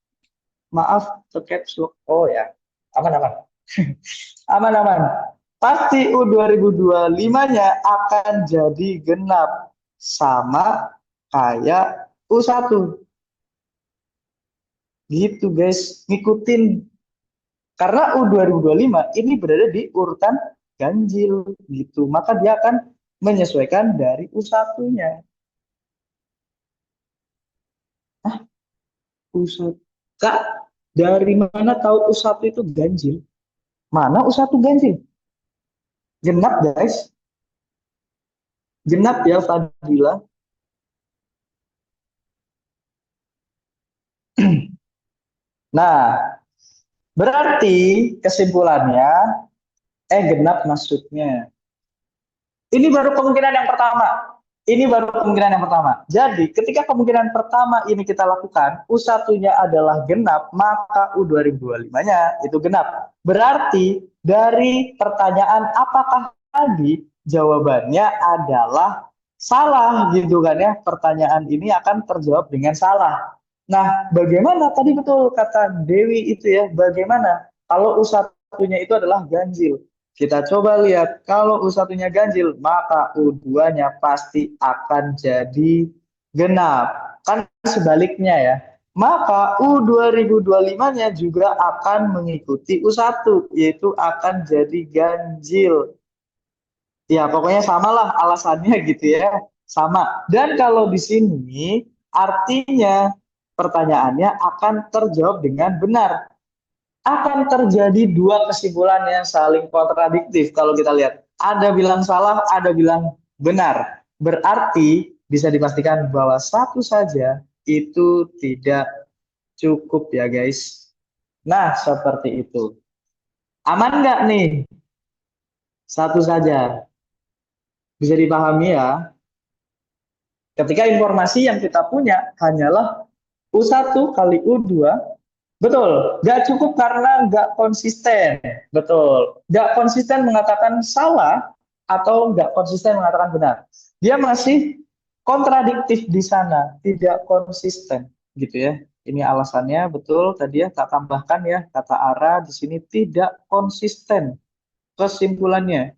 Maaf, caps lock. Oh ya, aman-aman. Aman-aman. Pasti U2025-nya akan jadi genap. Sama kayak U1. Gitu guys, ngikutin. Karena U2025 ini berada di urutan ganjil gitu. Maka dia akan menyesuaikan dari U1-nya. Ah, U1. Kak, dari mana tahu U1 itu ganjil? Mana U1 ganjil? Genap guys. Genap ya Fadila. Nah, berarti kesimpulannya, genap maksudnya. Ini baru kemungkinan yang pertama. Ini baru kemungkinan yang pertama. Jadi, ketika kemungkinan pertama ini kita lakukan, U1-nya adalah genap, maka U2025-nya itu genap. Berarti, dari pertanyaan apakah tadi, jawabannya adalah salah gitu kan ya. Pertanyaan ini akan terjawab dengan salah. Nah, bagaimana tadi betul kata Dewi itu ya, bagaimana kalau U1-nya itu adalah ganjil? Kita coba lihat, kalau U1-nya ganjil, maka U2-nya pasti akan jadi genap. Kan sebaliknya ya. Maka U2025-nya juga akan mengikuti U1, yaitu akan jadi ganjil. Ya, pokoknya samalah alasannya gitu ya. Sama. Dan kalau di sini, artinya pertanyaannya akan terjawab dengan benar. akan terjadi dua kesimpulan yang saling kontradiktif kalau kita lihat. Ada bilang salah, ada bilang benar. Berarti bisa dipastikan bahwa satu saja itu tidak cukup ya guys. Nah, seperti itu. Aman nggak nih? Satu saja. Bisa dipahami ya. Ketika informasi yang kita punya hanyalah U1 kali U2, betul, nggak cukup karena nggak konsisten. Betul, nggak konsisten mengatakan salah atau nggak konsisten mengatakan benar. Dia masih kontradiktif di sana, tidak konsisten, gitu ya. Ini alasannya, betul tadi ya, tak tambahkan ya, kata Ara di sini tidak konsisten kesimpulannya.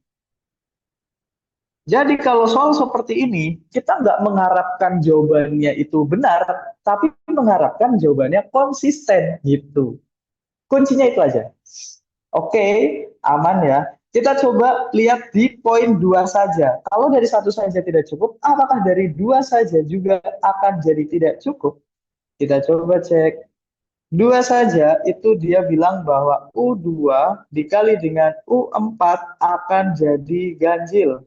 Jadi kalau soal seperti ini, kita nggak mengharapkan jawabannya itu benar, tapi mengharapkan jawabannya konsisten gitu. Kuncinya itu aja. Oke, aman ya. Kita coba lihat di poin 2 saja. Kalau dari satu saja tidak cukup, apakah dari dua saja juga akan jadi tidak cukup? Kita coba cek. Dua saja itu dia bilang bahwa U2 dikali dengan U4 akan jadi ganjil.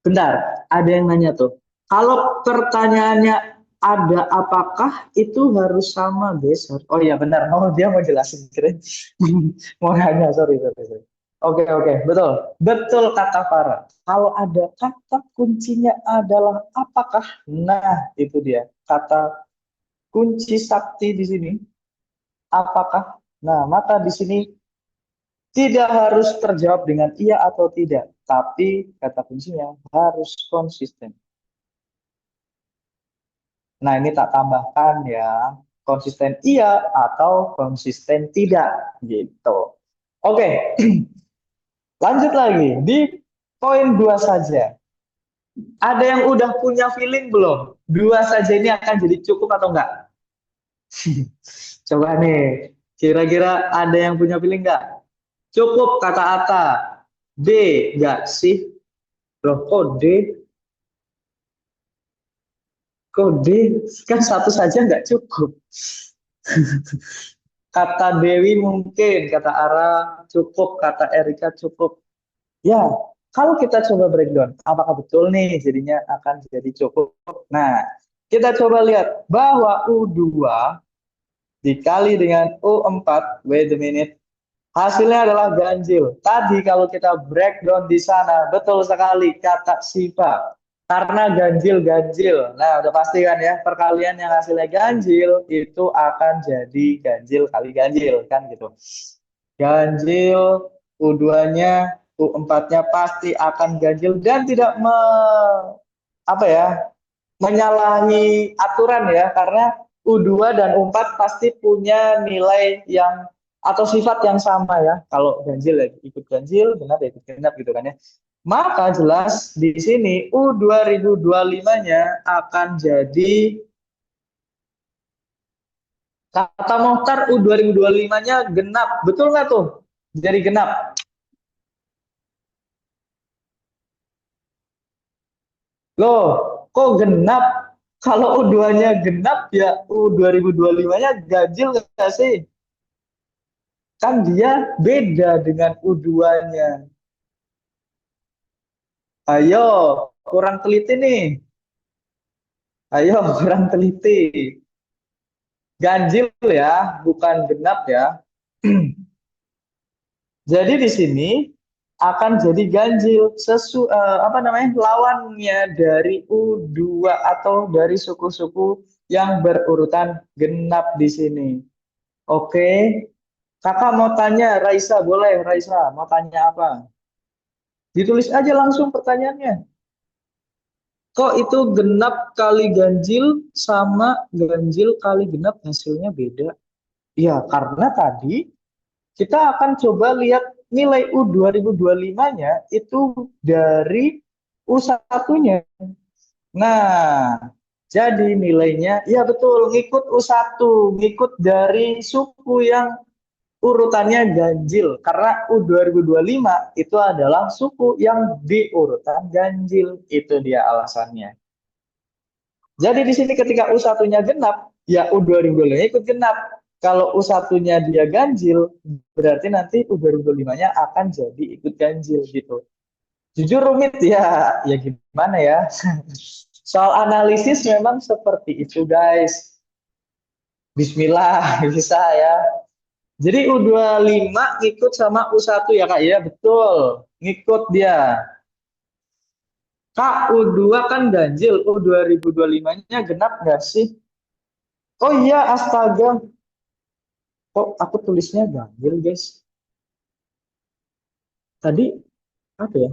Bentar, ada yang nanya tuh. Kalau pertanyaannya ada apakah itu harus sama, guys? Oh iya benar. Oh dia mau jelasin keren. Mau nanya, sorry. Oke, betul. Betul kata Farah. Kalau ada kata kuncinya adalah apakah? Nah, itu dia. Kata kunci sakti di sini. Apakah? Nah, maka di sini tidak harus terjawab dengan iya atau tidak. Tapi kata kuncinya harus konsisten. Nah, ini tak tambahkan ya, konsisten iya atau konsisten tidak gitu. Oke, lanjut lagi di poin 2 saja. Ada yang udah punya feeling belum? Dua saja ini akan jadi cukup atau enggak? Coba nih, kira-kira ada yang punya feeling enggak? Cukup kata Ata. D enggak sih? Loh, kok D? Kok D? Kan satu saja enggak cukup. Kata Dewi mungkin, kata Ara cukup, kata Erika cukup. Ya, kalau kita coba breakdown, apakah betul nih jadinya akan jadi cukup? Nah, kita coba lihat bahwa U2 dikali dengan U4, wait a minute, hasilnya adalah ganjil. Tadi kalau kita breakdown di sana, betul sekali kata Siva. Karena ganjil-ganjil. Nah, udah pasti kan ya, perkalian yang hasilnya ganjil itu akan jadi ganjil kali ganjil kan gitu. Ganjil U2-nya, U4-nya pasti akan ganjil dan tidak apa ya, menyalahi aturan ya, karena U2 dan U4 pasti punya nilai yang atau sifat yang sama ya. Kalau ganjil ya ikut ganjil, genap ya ikut genap gitu kan ya. Maka jelas di sini U2025-nya akan jadi, kata Mohtar U2025-nya genap. Betul nggak tuh? Jadi genap. Loh, kok genap? Kalau U2-nya genap ya U2025-nya ganjil nggak sih? Kan dia beda dengan U2-nya. Ayo, kurang teliti nih. Ayo, kurang teliti. Ganjil ya, bukan genap ya. Jadi di sini akan jadi ganjil apa namanya, lawannya dari U2 atau dari suku-suku yang berurutan genap di sini. Oke, kakak mau tanya Raisa, boleh Raisa mau tanya apa? Ditulis aja langsung pertanyaannya. Kok itu genap kali ganjil sama ganjil kali genap hasilnya beda? Ya, karena tadi kita akan coba lihat nilai U2025-nya itu dari U1-nya. Nah, jadi nilainya, ya betul, ngikut U1, ngikut dari suku yang urutannya ganjil. Karena U2025 itu adalah suku yang di urutan ganjil. Itu dia alasannya. Jadi di sini ketika U1-nya genap, ya U2025 ikut genap. Kalau U1-nya dia ganjil, berarti nanti U2025-nya akan jadi ikut ganjil gitu. Jujur rumit ya, ya gimana ya. Soal analisis memang seperti itu guys. Bismillah, bisa ya. Jadi U25 ngikut sama U1 ya Kak, ya betul. Ngikut dia. Kak, U2 kan ganjil, U2025-nya genap nggak sih? Oh iya, astaga. Kok aku tulisnya ganjil, guys? Tadi apa ya?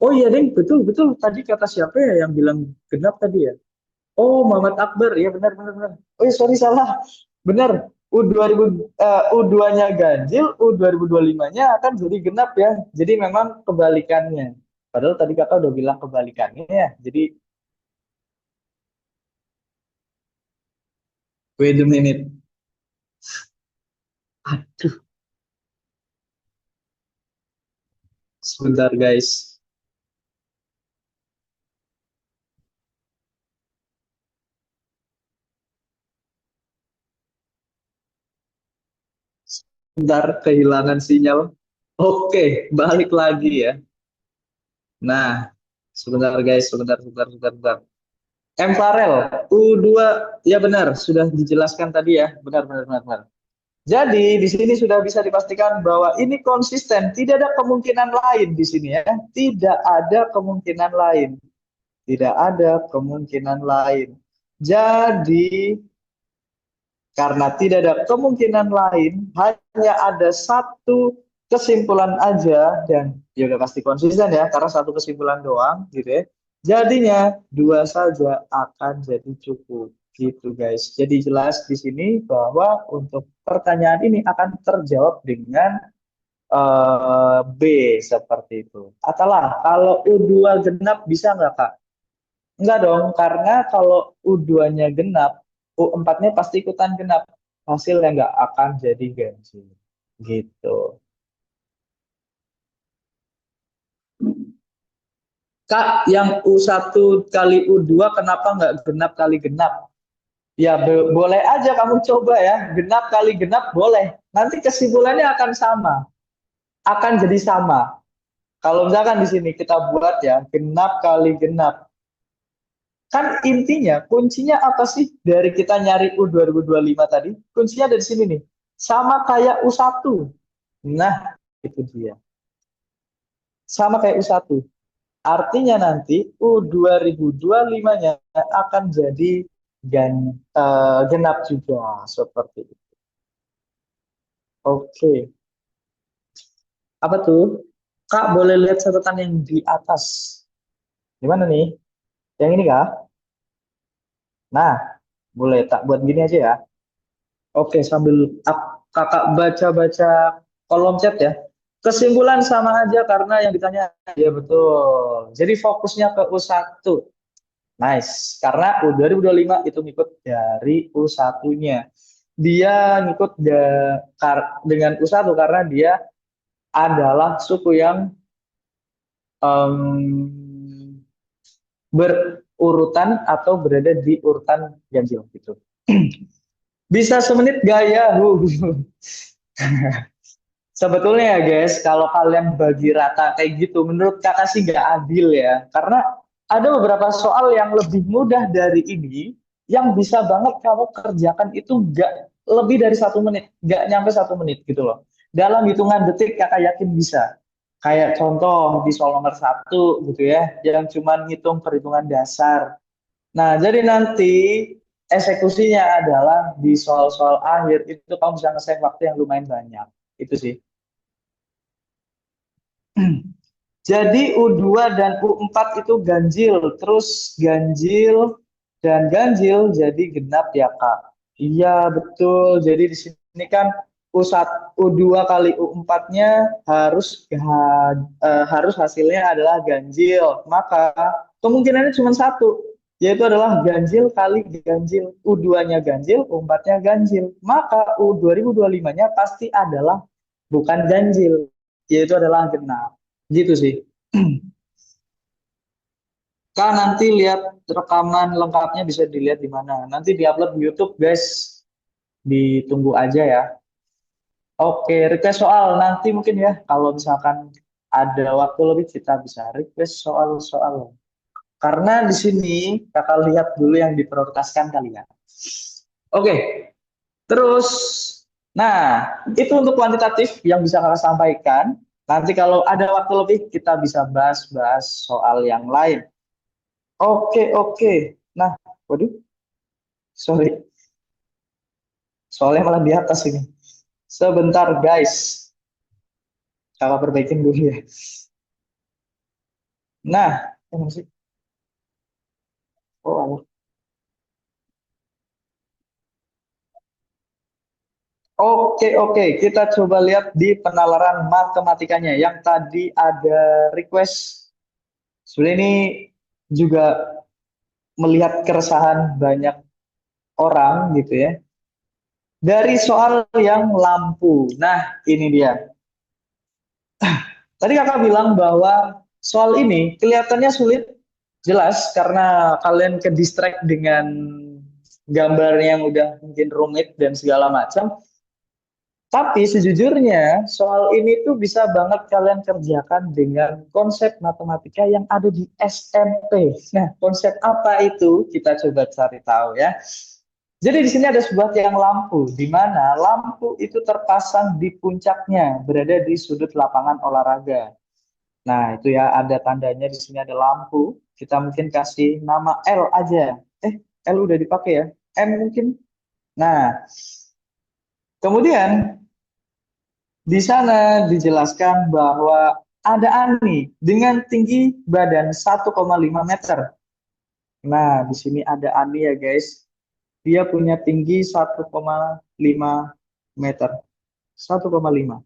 Oh iya, Deng, betul betul. Tadi kata siapa ya yang bilang genap tadi ya? Oh, Muhammad Akbar. Ya benar benar benar. Oh, iya, sorry salah. Benar. U2000 U2-nya ganjil, U2025-nya akan jadi genap ya. Jadi memang kebalikannya. Padahal tadi kakak udah bilang kebalikannya ya. Jadi wait a minute. Aduh, sebentar guys. Sebentar kehilangan sinyal. Oke, balik lagi ya. Nah, sebentar guys, sebentar, sebentar, sebentar, sebentar. M. Farel, U2, ya benar, sudah dijelaskan tadi ya, benar, benar, benar, benar. Jadi di sini sudah bisa dipastikan bahwa ini konsisten, tidak ada kemungkinan lain di sini ya, tidak ada kemungkinan lain, tidak ada kemungkinan lain. Jadi karena tidak ada kemungkinan lain, hanya ada satu kesimpulan aja dan ya udah pasti konsisten ya, karena satu kesimpulan doang gitu ya. Jadinya dua saja akan jadi cukup gitu guys. Jadi jelas di sini bahwa untuk pertanyaan ini akan terjawab dengan B seperti itu. Atalah kalau U2 genap bisa nggak Kak? Enggak dong, karena kalau U2-nya genap, U4-nya pasti ikutan genap. Hasilnya nggak akan jadi ganjil. Gitu. Kak, yang U1 kali U2 kenapa nggak genap kali genap? Ya, boleh aja kamu coba ya. Genap kali genap boleh. Nanti kesimpulannya akan sama. Akan jadi sama. Kalau misalkan di sini kita buat ya, genap kali genap. Kan intinya, kuncinya apa sih dari kita nyari U2025 tadi? Kuncinya dari sini nih. Sama kayak U1. Nah, itu dia. Sama kayak U1. Artinya nanti U2025-nya akan jadi genap juga. Seperti itu. Oke. Apa tuh? Kak, boleh lihat catatan yang di atas. Gimana nih? Yang ini kah? Nah, boleh tak buat gini aja ya. Oke, sambil kakak baca-baca kolom chat ya. Kesimpulan sama aja karena yang ditanya ya betul. Jadi fokusnya ke U1. Nice. Karena U2025 itu ngikut dari U1-nya. Dia ngikut dengan U1 karena dia adalah suku yang em, berurutan atau berada di urutan ganjil gitu. Bisa semenit gaya. Sebetulnya ya guys, kalau kalian bagi rata kayak gitu, menurut kakak sih nggak adil ya. Karena ada beberapa soal yang lebih mudah dari ini, yang bisa banget kamu kerjakan itu nggak lebih dari 1 menit, nggak nyampe 1 menit gitu loh. Dalam hitungan detik kakak yakin bisa. Kayak contoh di soal nomor 1 gitu ya, yang cuma ngitung perhitungan dasar. Nah, jadi nanti eksekusinya adalah di soal-soal akhir itu kamu bisa nge-save waktu yang lumayan banyak. Itu sih. Jadi U2 dan U4 itu ganjil, terus ganjil dan ganjil jadi genap ya Kak. Iya betul. Jadi di sini kan U1, U2 kali U4-nya harus hasilnya adalah ganjil. Maka kemungkinannya cuma satu, yaitu adalah ganjil kali ganjil. U2-nya ganjil, U4-nya ganjil. Maka U2025-nya pasti adalah bukan ganjil, yaitu adalah genap. Gitu sih. Kak, nanti lihat rekaman lengkapnya bisa dilihat di mana. Nanti diupload di YouTube, guys. Ditunggu aja ya. Oke, request soal nanti mungkin ya. Kalau misalkan ada waktu lebih kita bisa request soal-soal. Karena di sini kakak lihat dulu yang diprioritaskan kali ya. Oke, terus, nah itu untuk kuantitatif yang bisa kakak sampaikan. Nanti kalau ada waktu lebih kita bisa bahas-bahas soal yang lain. Oke, oke. Nah, waduh, sorry. Soalnya malah di atas ini. Sebentar, guys. Kakak perbaikin dulu ya. Nah, ini sih. Oh, Allah. Oke, oke. Kita coba lihat di penalaran matematikanya. Yang tadi ada request. Sebenarnya ini juga melihat keresahan banyak orang gitu ya. Dari soal yang lampu. Nah, ini dia. Tadi kakak bilang bahwa soal ini kelihatannya sulit, jelas karena kalian ke distract dengan gambar yang udah mungkin rumit dan segala macam. Tapi sejujurnya soal ini tuh bisa banget kalian kerjakan dengan konsep matematika yang ada di SMP. Nah, konsep apa itu? Kita coba cari tahu ya. Jadi di sini ada sebuah tiang lampu, di mana lampu itu terpasang di puncaknya, berada di sudut lapangan olahraga. Nah, itu ya ada tandanya di sini ada lampu. Kita mungkin kasih nama L aja. L udah dipakai ya. M mungkin. Nah, kemudian di sana dijelaskan bahwa ada Ani dengan tinggi badan 1,5 meter. Nah, di sini ada Ani ya guys. Dia punya tinggi 1,5 meter. 1,5.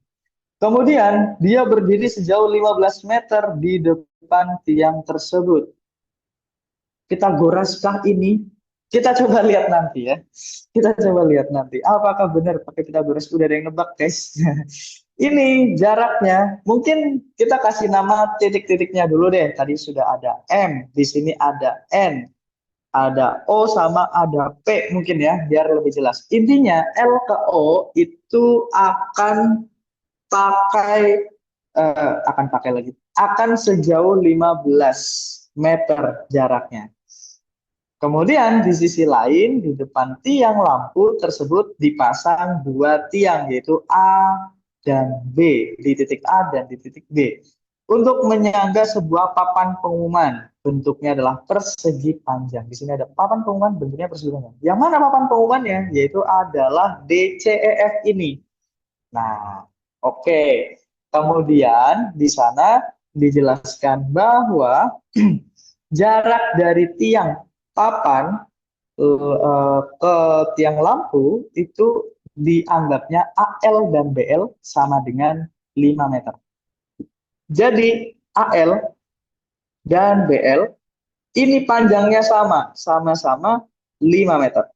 Kemudian dia berdiri sejauh 15 meter di depan tiang tersebut. Kita goraskah ini? Kita coba lihat nanti ya. Kita coba lihat nanti. Apakah benar pakai kita goras? Udah ada yang nebak, guys. Ini jaraknya. Mungkin kita kasih nama titik-titiknya dulu deh. Tadi sudah ada M. Di sini ada N. Ada O sama ada P mungkin ya. Biar lebih jelas. Intinya L ke O itu akan pakai lagi. Akan sejauh 15 meter jaraknya. Kemudian di sisi lain, di depan tiang lampu tersebut dipasang dua tiang, yaitu A dan B, di titik A dan di titik B. Untuk menyangga sebuah papan pengumuman, bentuknya adalah persegi panjang. Di sini ada papan pengumuman, bentuknya persegi panjang. Yang mana papan pengumumannya? Yaitu adalah DCEF ini. Nah, oke. Kemudian di sana dijelaskan bahwa jarak dari tiang papan ke tiang lampu itu dianggapnya AL dan BL sama dengan 5 meter. Jadi AL dan BL ini panjangnya sama-sama 5 meter.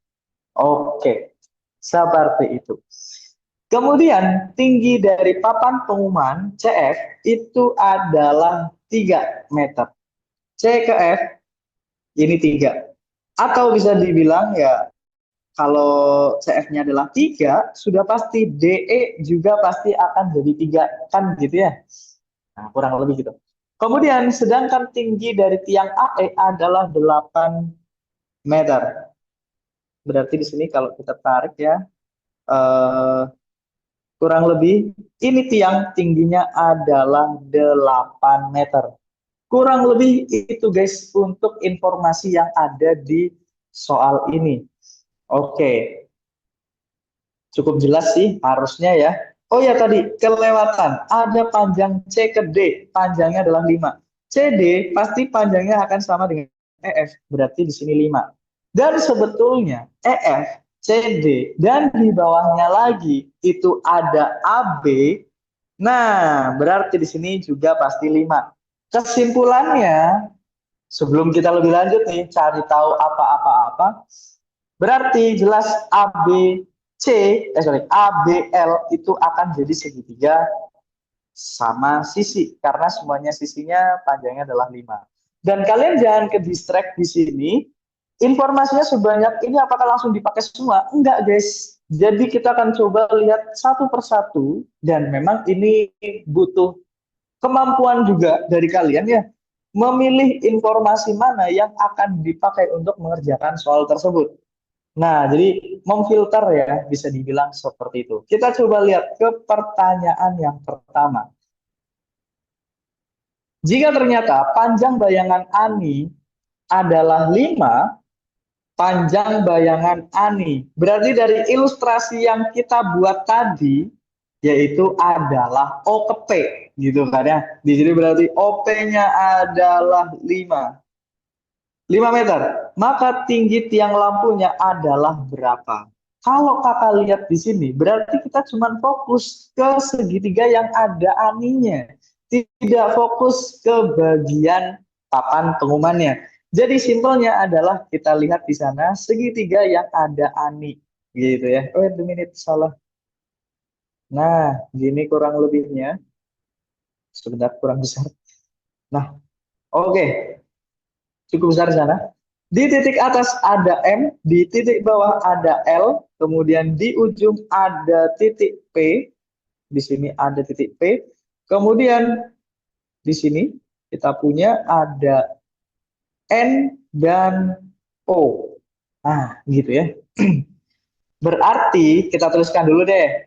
Oke, seperti itu. Kemudian tinggi dari papan pengumuman CF itu adalah 3 meter. C ke F ini 3. Atau bisa dibilang ya kalau CF-nya adalah 3, sudah pasti DE juga pasti akan jadi 3. Kan gitu ya? Nah, kurang lebih gitu. Kemudian sedangkan tinggi dari tiang AE adalah 8 meter. Berarti di sini kalau kita tarik ya, eh, kurang lebih ini tiang tingginya adalah 8 meter. Kurang lebih itu guys untuk informasi yang ada di soal ini. Oke, cukup jelas sih harusnya ya. Oh ya tadi kelewatan. Ada panjang C ke D. Panjangnya adalah 5. CD pasti panjangnya akan sama dengan EF. Berarti di sini 5. Dan sebetulnya EF, CD, dan di bawahnya lagi itu ada AB. Nah, berarti di sini juga pasti 5. Kesimpulannya, sebelum kita lebih lanjut nih, cari tahu apa-apa-apa, berarti jelas ABL itu akan jadi segitiga sama sisi karena semuanya sisinya panjangnya adalah 5. Dan kalian jangan ke distract di sini. Informasinya sebanyak ini apakah langsung dipakai semua? Enggak, guys. Jadi kita akan coba lihat satu persatu dan memang ini butuh kemampuan juga dari kalian ya memilih informasi mana yang akan dipakai untuk mengerjakan soal tersebut. Nah, jadi memfilter ya bisa dibilang seperti itu. Kita coba lihat ke pertanyaan yang pertama. Jika ternyata panjang bayangan Ani adalah 5, panjang bayangan Ani. Berarti dari ilustrasi yang kita buat tadi, yaitu adalah O ke P, gitu kan ya. Di sini berarti OP-nya adalah 5 meter. Maka tinggi tiang lampunya adalah berapa? Kalau kakak lihat di sini, berarti kita cuma fokus ke segitiga yang ada aninya. Tidak fokus ke bagian papan pengumumannya. Jadi simpelnya adalah kita lihat di sana segitiga yang ada ani. Gitu ya. Oh, wait a minute, salah. Nah, gini kurang lebihnya. Sebentar, kurang besar. Nah, oke. Cukup besar di sana. Di titik atas ada M, di titik bawah ada L, kemudian di ujung ada titik P, di sini ada titik P, kemudian di sini kita punya ada N dan O. Nah, gitu ya. Berarti kita tuliskan dulu deh.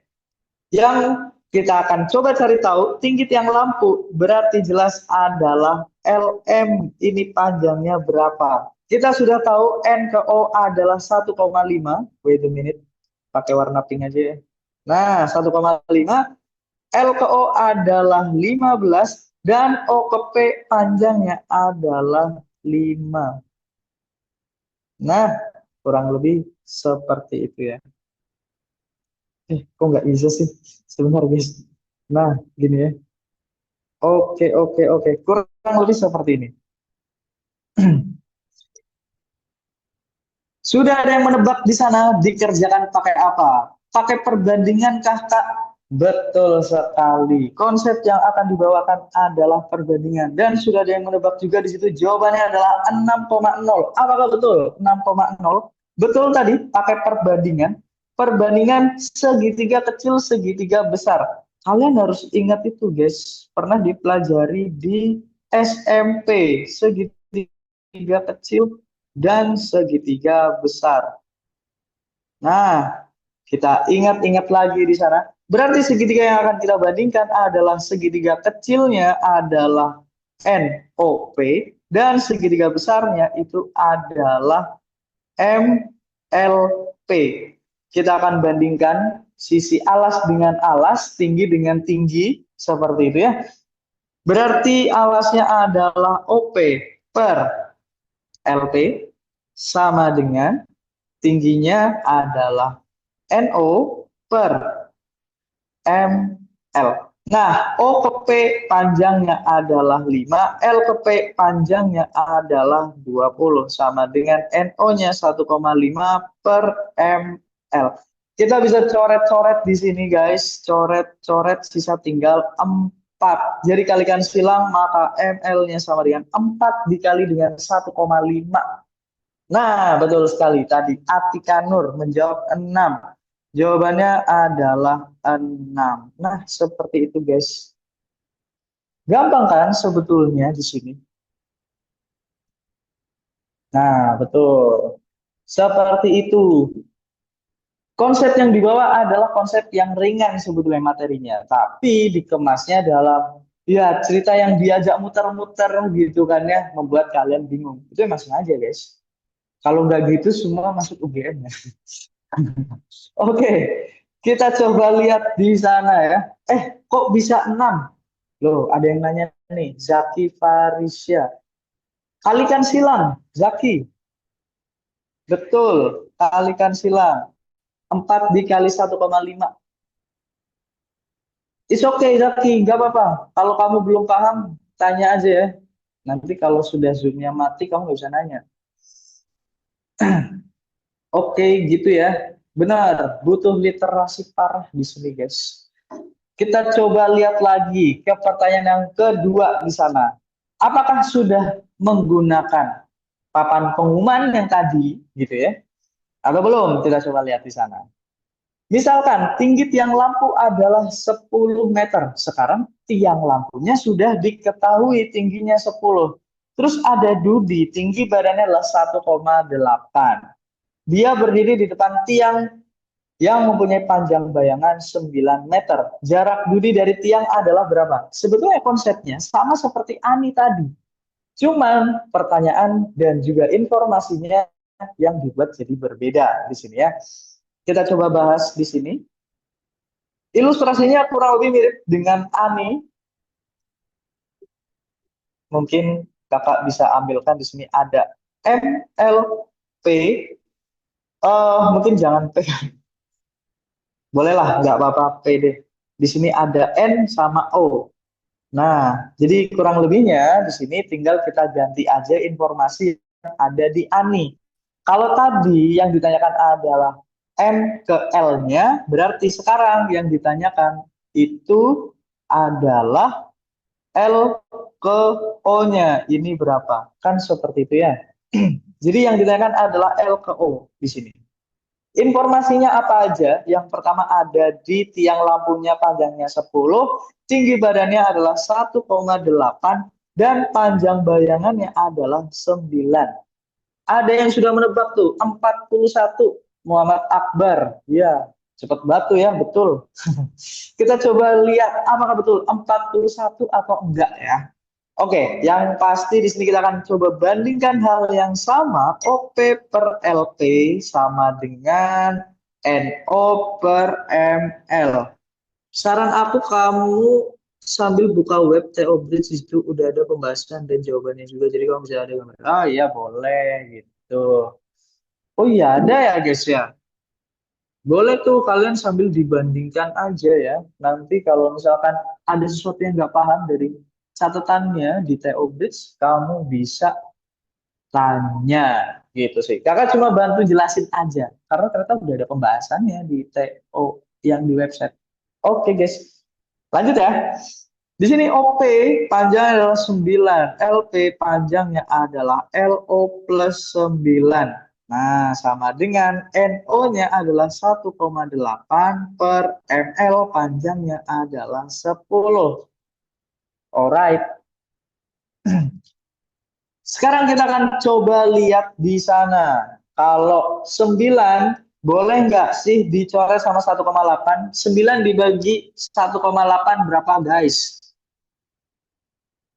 Yang kita akan coba cari tahu tinggi tiang lampu berarti jelas adalah LM, ini panjangnya berapa. Kita sudah tahu N ke O adalah 1,5. Wait a minute, pakai warna pink aja ya. Nah, 1,5. L ke O adalah 15 dan O ke P panjangnya adalah 5. Nah, kurang lebih seperti itu ya. Kok nggak bisa sih? Sebentar, guys. Nah, gini ya. Oke, oke, oke. Kurang lebih seperti ini. Sudah ada yang menebak di sana dikerjakan pakai apa? Pakai perbandingan kah, Kak? Betul sekali. Konsep yang akan dibawakan adalah perbandingan. Dan sudah ada yang menebak juga di situ. Jawabannya adalah 6,0. Apakah betul? 6,0. Betul tadi, pakai perbandingan. Perbandingan segitiga kecil, segitiga besar. Kalian harus ingat itu, guys. Pernah dipelajari di SMP. Segitiga kecil dan segitiga besar. Nah, kita ingat-ingat lagi di sana. Berarti segitiga yang akan kita bandingkan adalah segitiga kecilnya adalah NOP dan segitiga besarnya itu adalah MLP. Kita akan bandingkan sisi alas dengan alas, tinggi dengan tinggi, seperti itu ya. Berarti alasnya adalah OP per LP sama dengan tingginya adalah NO per ML. Nah, O ke P panjangnya adalah 5, L ke P panjangnya adalah 20, sama dengan NO-nya 1,5 per ML. Kita bisa coret-coret di sini, guys. Coret-coret, sisa tinggal 4. Jadi kalikan silang, maka ML-nya sama dengan 4 dikali dengan 1,5. Nah, betul sekali. Tadi Atika Nur menjawab 6. Jawabannya adalah 6. Nah, seperti itu, guys. Gampang kan sebetulnya di sini? Nah, betul. Seperti itu. Konsep yang dibawa adalah konsep yang ringan sebetulnya materinya. Tapi dikemasnya dalam ya cerita yang diajak muter-muter gitu kan ya. Membuat kalian bingung. Itu emang sengaja, guys. Kalau nggak gitu semua masuk UGM ya. Oke, kita coba lihat di sana ya. Kok bisa 6? Loh, ada yang nanya nih, Zaki Farisya. Kalikan silang, Zaki. Betul, kalikan silang. 4 dikali 1,5. It's okay, Zaki, nggak apa-apa. Kalau kamu belum paham, tanya aja ya. Nanti kalau sudah Zoom-nya mati, kamu nggak bisa nanya. Oke, gitu ya. Benar, butuh literasi parah di sini, guys. Kita coba lihat lagi ke pertanyaan yang kedua di sana. Apakah sudah menggunakan papan pengumuman yang tadi, gitu ya? Atau belum? Kita coba lihat di sana. Misalkan tinggi tiang lampu adalah 10 meter. Sekarang tiang lampunya sudah diketahui tingginya 10. Terus ada Dudi, tinggi badannya adalah 1,8. Dia berdiri di depan tiang yang mempunyai panjang bayangan 9 meter. Jarak Dudi dari tiang adalah berapa? Sebetulnya konsepnya sama seperti Ani tadi. Cuman pertanyaan dan juga informasinya yang dibuat jadi berbeda di sini ya. Kita coba bahas di sini. Ilustrasinya kurang lebih mirip dengan Ani. Mungkin kakak bisa ambilkan di sini ada MLP. Mungkin jangan P. Bolehlah, nggak apa-apa P deh. Di sini ada N sama O. Nah, jadi kurang lebihnya di sini tinggal kita ganti aja informasi yang ada di ANI. Kalau tadi yang ditanyakan adalah M ke L-nya, berarti sekarang yang ditanyakan itu adalah L ke O-nya. Ini berapa? Kan seperti itu ya. Jadi yang ditanyakan adalah L ke O di sini. Informasinya apa aja? Yang pertama ada di tiang lampunya panjangnya 10, tinggi badannya adalah 1,8 dan panjang bayangannya adalah 9. Ada yang sudah menebak tuh, 41. Muhammad Akbar. Ya, cepat batu ya, betul. Kita coba lihat apakah betul 41 atau enggak ya. Oke, yang pasti di sini kita akan coba bandingkan hal yang sama. OP per LP sama dengan NO per ML. Saran aku kamu sambil buka web TO Bridge itu udah ada pembahasan dan jawabannya juga. Jadi kamu bisa ada gambar. Oh iya boleh gitu. Oh iya ada ya guys ya. Boleh tuh kalian sambil dibandingkan aja ya. Nanti kalau misalkan ada sesuatu yang nggak paham dari catatannya di TO Bridge, kamu bisa tanya gitu sih. Kakak cuma bantu jelasin aja. Karena ternyata udah ada pembahasannya di TO yang di website. Oke guys, lanjut ya. Di sini OP panjangnya adalah 9, LP panjangnya adalah LO plus 9. Nah, sama dengan NO-nya adalah 1,8 per ml panjangnya adalah 10. Alright. Sekarang kita akan coba lihat di sana. Kalau 9, boleh nggak sih dicoret sama 1,8? 9 dibagi 1,8 berapa guys?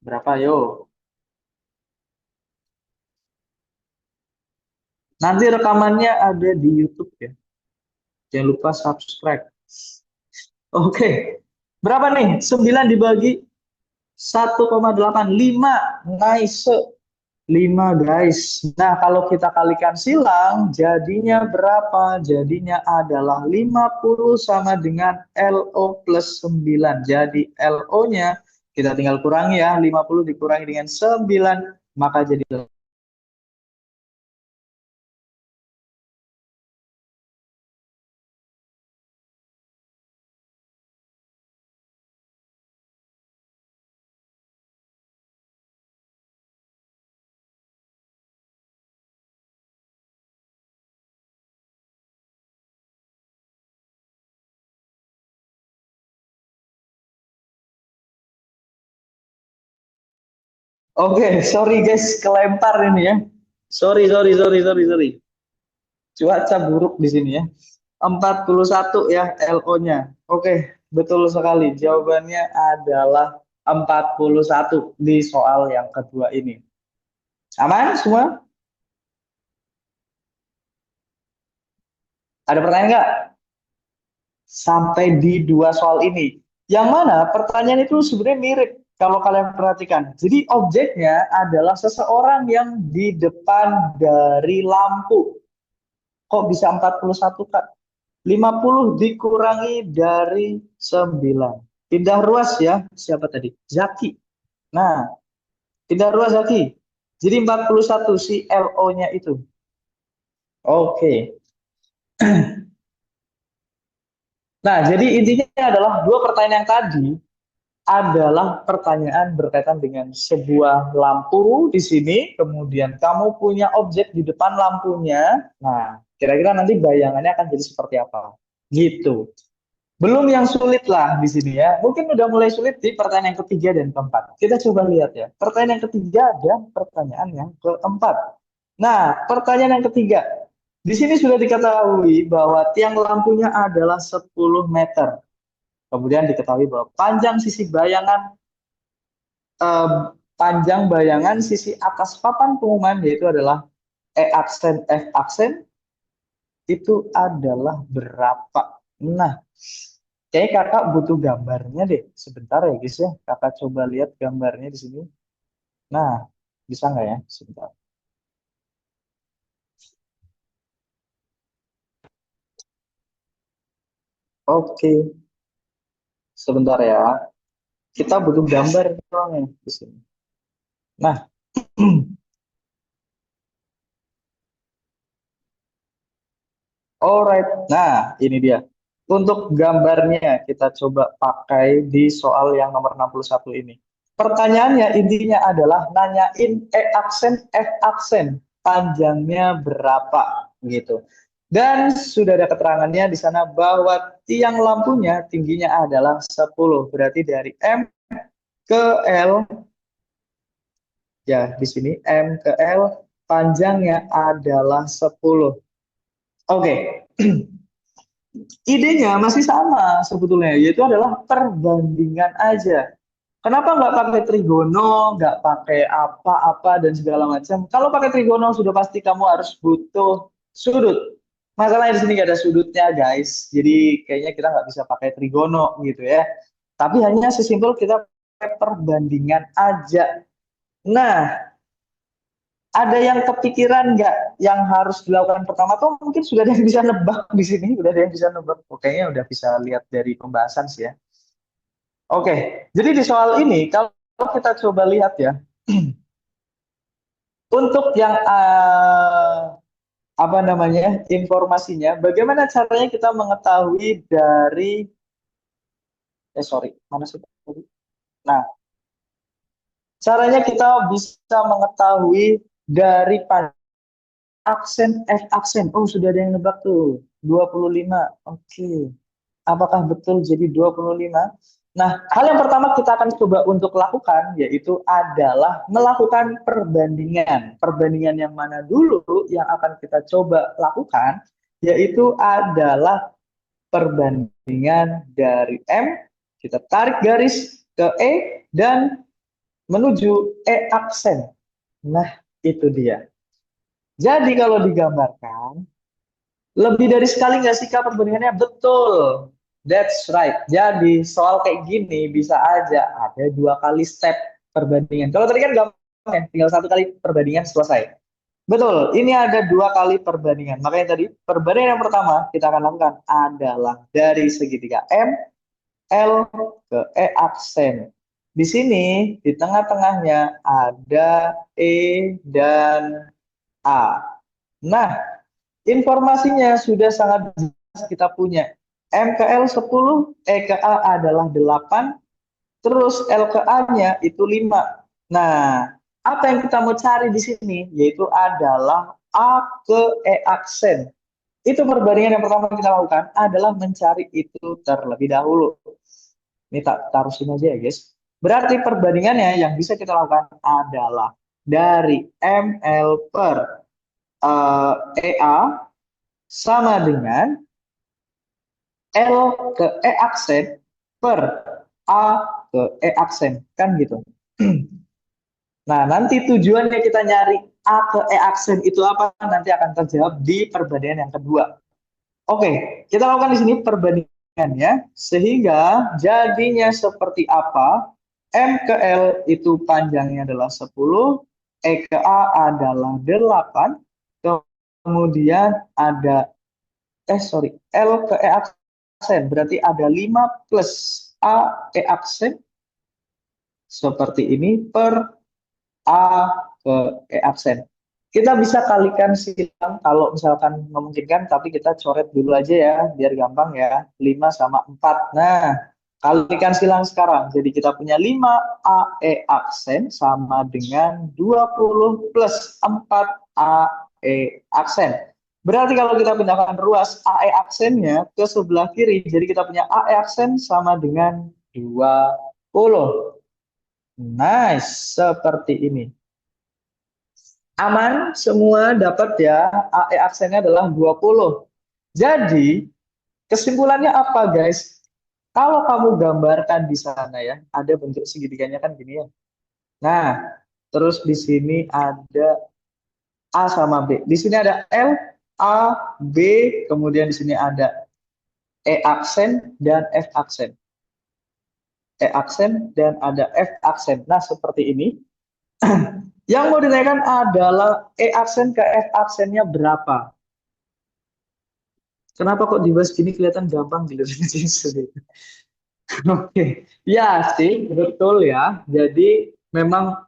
Berapa yo? Nanti rekamannya ada di YouTube ya. Jangan lupa subscribe. Oke. Berapa nih? 9 dibagi 1,8. 5. Nice. 5 guys. Nah, kalau kita kalikan silang, jadinya berapa? Jadinya adalah 50 sama dengan LO plus 9. Jadi LO-nya kita tinggal kurangi ya. 50 dikurangi dengan 9, maka jadi Oke, sorry guys, kelempar ini ya. Sorry. Cuaca buruk di sini ya. 41 ya LO-nya. Oke, betul sekali. Jawabannya adalah 41 di soal yang kedua ini. Aman semua? Ada pertanyaan nggak? Sampai di dua soal ini. Yang mana pertanyaan itu sebenarnya mirip kalau kalian perhatikan. Jadi objeknya adalah seseorang yang di depan dari lampu. Kok bisa 41 Kak? 50 dikurangi dari 9. Pindah ruas ya. Siapa tadi? Zaki. Nah, pindah ruas Zaki. Jadi 41 si LO-nya itu. Oke. Nah, jadi intinya adalah dua pertanyaan yang tadi adalah pertanyaan berkaitan dengan sebuah lampu di sini, kemudian kamu punya objek di depan lampunya. Nah, kira-kira nanti bayangannya akan jadi seperti apa? Gitu. Belum yang sulit lah di sini ya. Mungkin udah mulai sulit di pertanyaan yang ketiga dan keempat. Kita coba lihat ya. Pertanyaan yang ketiga dan pertanyaan yang keempat. Nah, pertanyaan yang ketiga. Di sini sudah diketahui bahwa tiang lampunya adalah 10 meter. Kemudian diketahui bahwa eh, panjang bayangan sisi atas papan pengumuman yaitu adalah E aksen F aksen itu adalah berapa? Nah, kayaknya kakak butuh gambarnya deh. Sebentar ya guys ya. Kakak coba lihat gambarnya di sini. Nah, bisa nggak ya? Sebentar. Oke, sebentar ya. Kita butuh gambar doang ya di sini. Nah, alright. Nah, ini dia. Untuk gambarnya kita coba pakai di soal yang nomor 61 ini. Pertanyaannya intinya adalah nanyain E aksen F aksen panjangnya berapa gitu. Dan sudah ada keterangannya di sana bahwa tiang lampunya tingginya adalah 10. Berarti dari M ke L ya di sini M ke L panjangnya adalah 10. Oke. Idenya masih sama sebetulnya, yaitu adalah perbandingan aja. Kenapa nggak pakai trigono, nggak pakai apa-apa dan segala macam? Kalau pakai trigono sudah pasti kamu harus butuh sudut. Masalahnya di sini nggak ada sudutnya, guys. Jadi kayaknya kita nggak bisa pakai trigono gitu ya. Tapi hanya sesimpel kita pakai perbandingan aja. Nah, ada yang kepikiran nggak yang harus dilakukan pertama tuh mungkin sudah ada yang bisa nebak di sini, udah ada yang bisa nebak. Kayaknya udah bisa lihat dari pembahasan sih ya. Oke, jadi di soal ini kalau kita coba lihat ya, untuk yang apa namanya informasinya, bagaimana caranya kita mengetahui dari sorry mana sih tadi? Nah, caranya kita bisa mengetahui dari aksen F aksen. Oh, sudah ada yang nebak tuh. 25. Oke. Apakah betul jadi 25? Nah, hal yang pertama kita akan coba untuk lakukan yaitu adalah melakukan perbandingan. Perbandingan yang mana dulu yang akan kita coba lakukan yaitu adalah perbandingan dari M, kita tarik garis ke E dan menuju E aksen. Nah, itu dia. Jadi kalau digambarkan, lebih dari sekali nggak sih Kak perbandingannya? Betul. That's right. Jadi soal kayak gini bisa aja ada dua kali step perbandingan. Kalau tadi kan gampang ya, tinggal satu kali perbandingan selesai. Betul, ini ada dua kali perbandingan. Makanya tadi perbandingan yang pertama kita akan lakukan adalah dari segitiga M, L ke E aksen. Di sini di tengah-tengahnya ada E dan A. Nah, informasinya sudah sangat jelas kita punya. M ke L 10, E ke A adalah 8, terus L ke A-nya itu 5. Nah, apa yang kita mau cari di sini? Yaitu adalah A ke E aksen. Itu perbandingan yang pertama kita lakukan adalah mencari itu terlebih dahulu. Ini tak taruh sini aja ya guys. Berarti perbandingannya yang bisa kita lakukan adalah dari ML per EA sama dengan L ke E aksen per A ke E aksen. Kan gitu. Nah, nanti tujuannya kita nyari A ke E aksen itu apa nanti akan terjawab di perbandingan yang kedua. Oke, kita lakukan di sini perbandingannya sehingga jadinya seperti apa? M ke L itu panjangnya adalah 10, E ke A adalah 8, kemudian ada L ke E aksen berarti ada 5 plus A E aksen seperti ini per A ke E aksen. Kita bisa kalikan silang kalau misalkan memungkinkan, tapi kita coret dulu aja ya, biar gampang ya. 5 sama 4. Nah, Kalikan silang sekarang. Jadi kita punya 5 AE aksen sama dengan 20 plus 4 AE aksen. Berarti kalau kita pindahkan ruas AE aksennya ke sebelah kiri, jadi kita punya AE aksen sama dengan 20. Nice, seperti ini. Aman, semua dapat ya. AE aksennya adalah 20. Jadi, kesimpulannya apa guys? Kalau kamu gambarkan di sana ya, ada bentuk segitiganya kan gini ya. Nah, terus di sini ada A sama B. Di sini ada L, A, B, kemudian di sini ada E aksen dan F aksen. E aksen dan ada F aksen. Nah, seperti ini. Yang mau ditanyakan adalah E aksen ke F aksennya berapa? Kenapa kok dibahas gini kelihatan gampang gitu? Oke, ya sih, betul ya. Jadi memang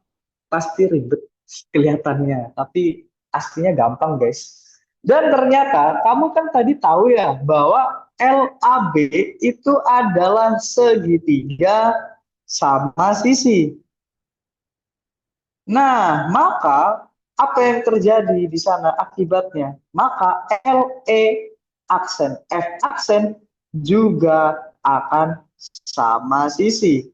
pasti ribet kelihatannya, tapi aslinya gampang, guys. Dan ternyata kamu kan tadi tahu ya bahwa LAB itu adalah segitiga sama sisi. Nah, maka apa yang terjadi di sana akibatnya? Maka LE aksen, F aksen juga akan sama sisi.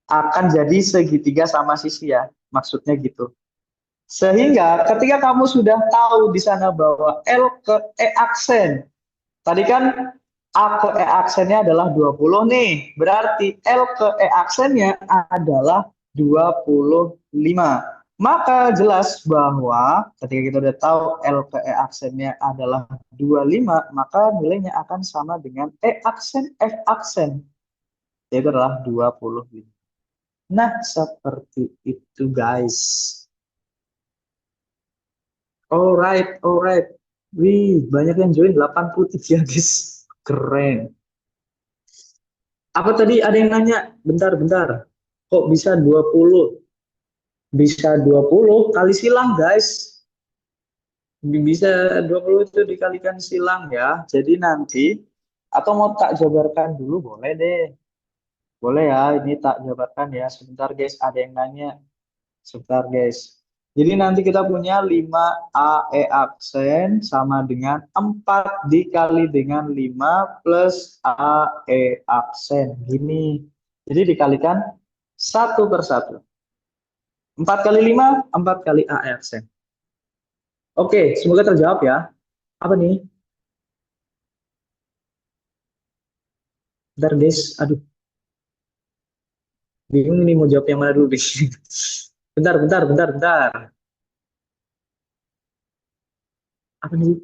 Akan jadi segitiga sama sisi ya, maksudnya gitu. Sehingga ketika kamu sudah tahu di sana bahwa L ke E aksen, tadi kan A ke E aksennya adalah 20 nih, berarti L ke E aksennya adalah 25. Maka jelas bahwa ketika kita udah tahu L ke E aksennya adalah 25, maka nilainya akan sama dengan E aksen F aksen, yaitu adalah 25. Nah, seperti itu guys. Alright, alright. Wih, banyak yang join 83 guys. Keren. Apa tadi ada yang nanya? Bentar, bentar. Kok bisa 20? Bisa 20 kali silang guys. Bisa 20 itu dikalikan silang ya. Jadi nanti, atau mau tak jabarkan dulu boleh deh. Boleh ya, ini tak jabarkan ya. Sebentar guys, ada yang nanya. Sebentar guys. Jadi nanti kita punya 5 AE aksen sama dengan 4 dikali dengan 5 plus AE aksen. Gini. Jadi dikalikan satu per satu. 4 kali 5, 4 kali AE aksen. Oke, semoga terjawab ya. Apa nih? Bentar guys, aduh. Bingung nih mau jawab yang mana dulu. Bentar, bentar, bentar, bentar. Apa nih?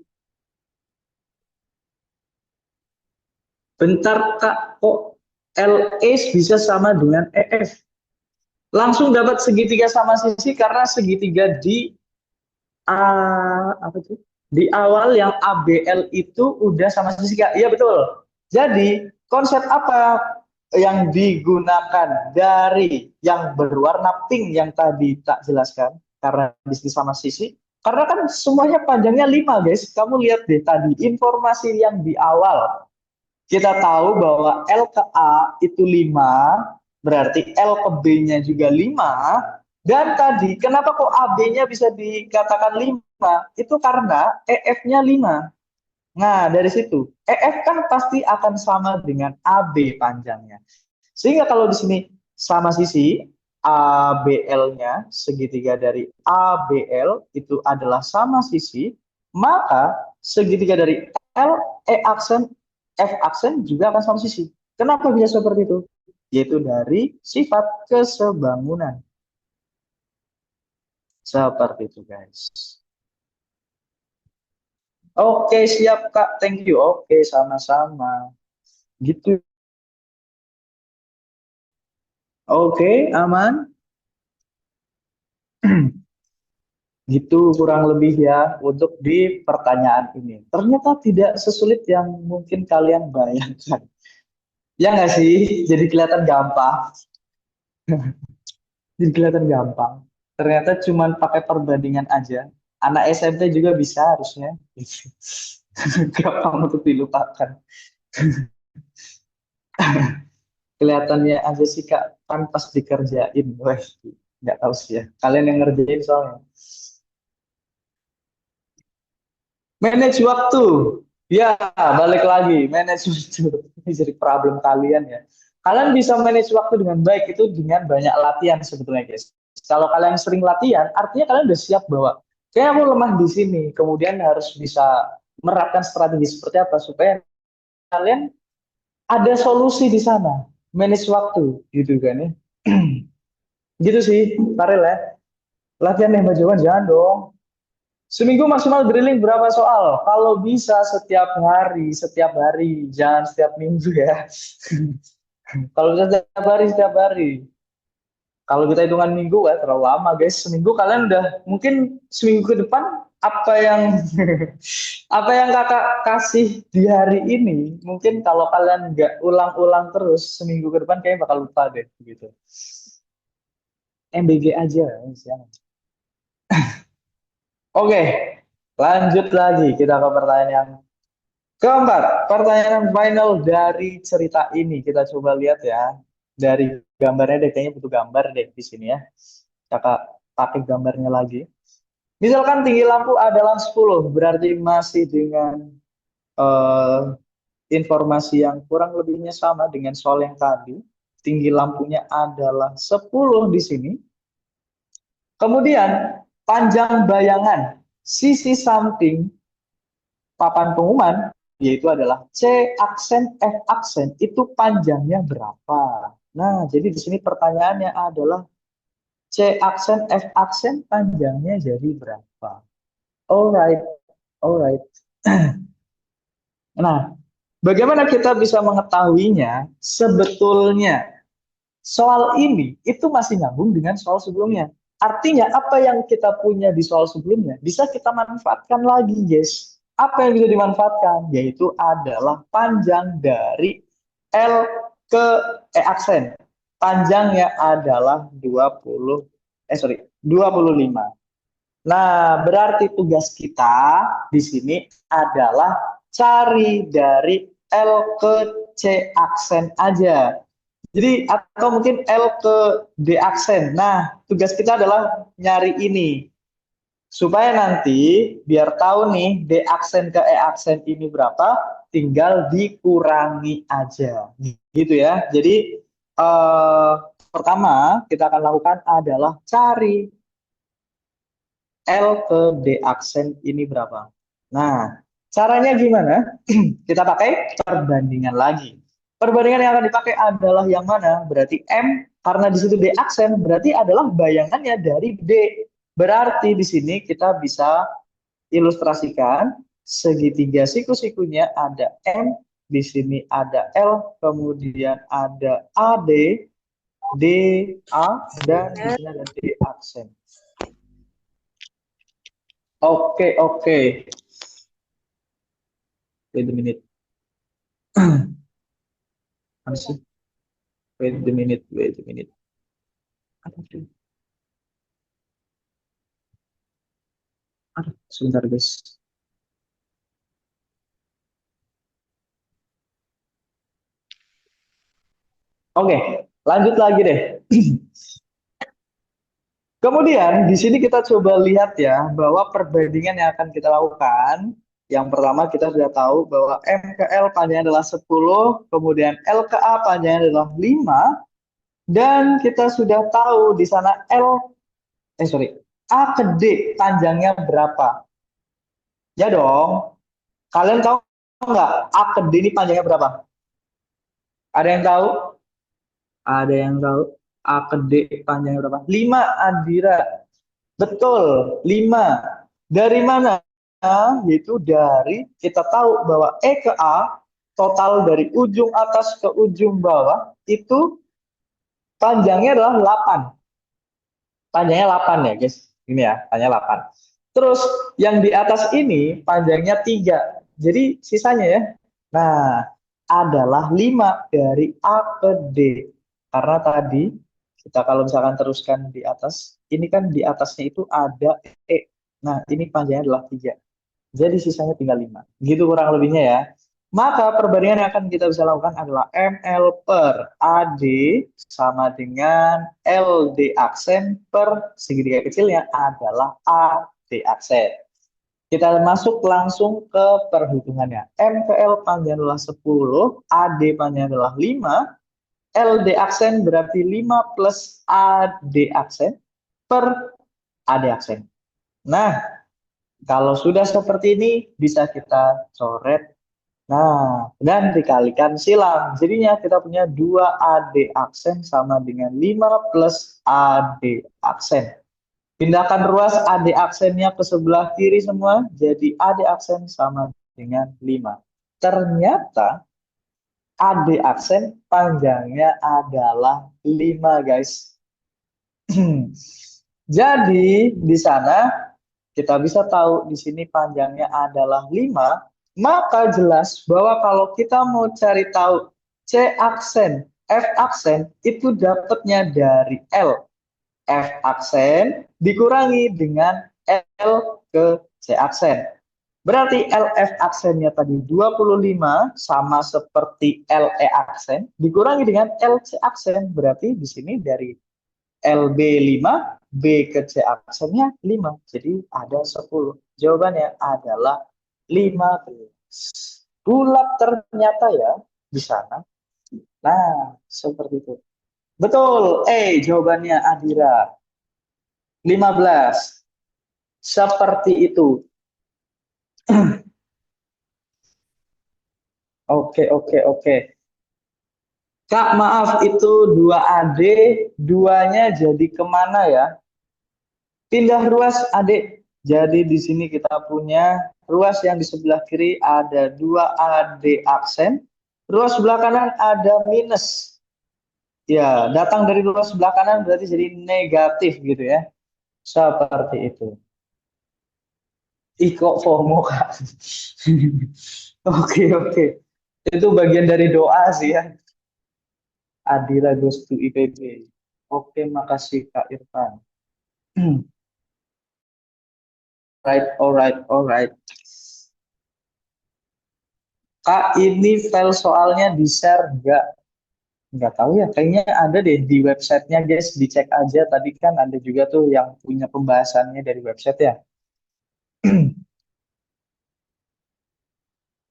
Bentar Kak, kok LE bisa sama dengan EF? Langsung dapat segitiga sama sisi karena segitiga di apa tuh? Di awal yang ABL itu udah sama sisi Kak. Iya betul. Jadi konsep apa yang digunakan dari yang berwarna pink yang tadi tak jelaskan karena di sisi sama sisi? Karena kan semuanya panjangnya 5 guys. Kamu lihat deh tadi informasi yang di awal. Kita tahu bahwa L ke A itu 5, berarti L ke B-nya juga 5. Dan tadi, kenapa kok AB-nya bisa dikatakan 5? Itu karena EF-nya 5. Nah, dari situ, EF kan pasti akan sama dengan AB panjangnya. Sehingga kalau di sini sama sisi, ABL-nya, segitiga dari ABL, itu adalah sama sisi, maka segitiga dari L, E aksen, F aksen juga akan sama sisi. Kenapa bisa seperti itu? Yaitu dari sifat kesebangunan. Seperti itu, guys. Oke, siap, Kak. Thank you. Oke, sama-sama. Gitu. Oke, aman. Gitu kurang lebih ya untuk di pertanyaan ini. Ternyata tidak sesulit yang mungkin kalian bayangkan. Ya nggak sih? Jadi kelihatan gampang. Jadi kelihatan gampang. Ternyata cuma pakai perbandingan aja. Anak SMP juga bisa harusnya. Gampang untuk dilupakan. Kelihatannya aja sih Kak, pantas dikerjain. Wah, nggak tahu sih ya. Kalian yang ngerjain soalnya. Manage waktu. Ya, balik lagi. Manage waktu. Ini jadi problem kalian ya. Kalian bisa manage waktu dengan baik itu dengan banyak latihan sebetulnya guys. Kalau kalian sering latihan, artinya kalian udah siap bahwa kayak aku lemah di sini. Kemudian harus bisa menerapkan strategi seperti apa supaya kalian ada solusi di sana. Manage waktu gitu kan ya. Gitu sih, Farel ya. Latihan nembak jawaban jangan dong. Seminggu maksimal drilling berapa soal? Kalau bisa setiap hari, jangan setiap minggu ya. Kalau bisa setiap hari, setiap hari. Kalau kita hitungan minggu ya terlalu lama guys. Seminggu kalian udah mungkin seminggu ke depan apa yang apa yang kakak kasih di hari ini mungkin kalau kalian nggak ulang-ulang terus seminggu ke depan kayaknya bakal lupa deh gitu. MBG aja. Jangan. Oke, lanjut lagi kita ke pertanyaan yang keempat. Pertanyaan final dari cerita ini kita coba lihat ya. Dari gambarnya deh, kayaknya butuh gambar deh di sini ya. Kakak pakai gambarnya lagi. Misalkan tinggi lampu adalah 10, berarti masih dengan eh, informasi yang kurang lebihnya sama dengan soal yang tadi. Tinggi lampunya adalah 10 di sini. Kemudian panjang bayangan sisi samping papan pengumuman yaitu adalah C aksen F aksen itu panjangnya berapa? Nah, jadi di sini pertanyaannya adalah C aksen F aksen panjangnya jadi berapa? Alright, alright. Nah, bagaimana kita bisa mengetahuinya? Sebetulnya soal ini itu masih nyambung dengan soal sebelumnya. Artinya apa yang kita punya di soal sebelumnya bisa kita manfaatkan lagi, guys. Apa yang bisa dimanfaatkan? Yaitu adalah panjang dari L ke aksen. Panjangnya adalah 25. Nah, berarti tugas kita di sini adalah cari dari L ke C aksen aja. Jadi atau mungkin L ke D aksen. Nah, tugas kita adalah nyari ini. Supaya nanti biar tahu nih D aksen ke E aksen ini berapa, tinggal dikurangi aja. Gitu ya. Jadi pertama kita akan lakukan adalah cari L ke D aksen ini berapa. Nah, caranya gimana? Kita pakai perbandingan lagi. Perbandingan yang akan dipakai adalah yang mana? Berarti M, karena di situ D aksen, berarti adalah bayangannya dari D. Berarti di sini kita bisa ilustrasikan segitiga siku-sikunya ada M, di sini ada L, kemudian ada AD, DA, dan di sini ada D aksen. Oke, oke. Wait a minute. Mana sih? Wait a minute, wait a minute. Aduh, sebentar guys. Oke, lanjut lagi deh. Kemudian di sini kita coba lihat ya bahwa perbandingan yang akan kita lakukan. Yang pertama kita sudah tahu bahwa M ke L panjangnya adalah 10, kemudian L ke A panjangnya adalah 5, dan kita sudah tahu di sana A ke D panjangnya berapa. Ya dong, kalian tahu nggak A ke D ini panjangnya berapa? Ada yang tahu? Ada yang tahu? A ke D panjangnya berapa? 5, Adira. Betul, 5. Dari mana? Yaitu dari kita tahu bahwa E ke A total dari ujung atas ke ujung bawah itu panjangnya adalah 8. Panjangnya 8 ya guys. Ini ya, panjangnya 8. Terus yang di atas ini panjangnya 3. Jadi sisanya ya. Nah, adalah 5 dari A ke D. Karena tadi kita kalau misalkan teruskan di atas, ini kan di atasnya itu ada E. Nah, ini panjangnya adalah 3. Jadi sisanya tinggal 5. Gitu kurang lebihnya ya. Maka perbandingan yang akan kita bisa lakukan adalah ML per AD sama dengan LD aksen per segitiga kecilnya adalah AD aksen. Kita masuk langsung ke perhitungannya. MPL panjang adalah 10, AD panjang adalah 5, LD aksen berarti 5 plus AD aksen per AD aksen. Nah, kalau sudah seperti ini, bisa kita coret. Nah, dan dikalikan silang. Jadinya kita punya 2 AD aksen sama dengan 5 plus AD aksen. Pindahkan ruas AD aksennya ke sebelah kiri semua, jadi AD aksen sama dengan 5. Ternyata AD aksen panjangnya adalah 5, guys. Jadi di sana kita bisa tahu di sini panjangnya adalah 5, maka jelas bahwa kalau kita mau cari tahu C aksen, F aksen itu dapatnya dari L. F aksen dikurangi dengan L ke C aksen. Berarti LF aksennya tadi 25 sama seperti LE aksen dikurangi dengan LC aksen. Berarti di sini dari LB 5, B ke C aksennya 5. Jadi ada 10. Jawabannya adalah 15. Bulat ternyata ya di sana. Nah, seperti itu. Betul. Jawabannya Adira. 15. Seperti itu. Oke, oke, oke. Kak, maaf itu 2AD, duanya jadi kemana ya? Pindah ruas adik. Jadi di sini kita punya ruas yang di sebelah kiri ada 2AD aksen. Ruas sebelah kanan ada minus. Ya, datang dari ruas sebelah kanan berarti jadi negatif gitu ya. Seperti itu. Ih, kok FOMO, Kak? Oke, oke. Itu bagian dari doa sih ya. Adira goes to IPB. Oke, makasih Kak Irfan. Alright, alright, alright. Kak, ini file soalnya di-share nggak? Nggak tahu ya, kayaknya ada deh di websitenya, guys. Dicek aja, tadi kan ada juga tuh yang punya pembahasannya dari website ya.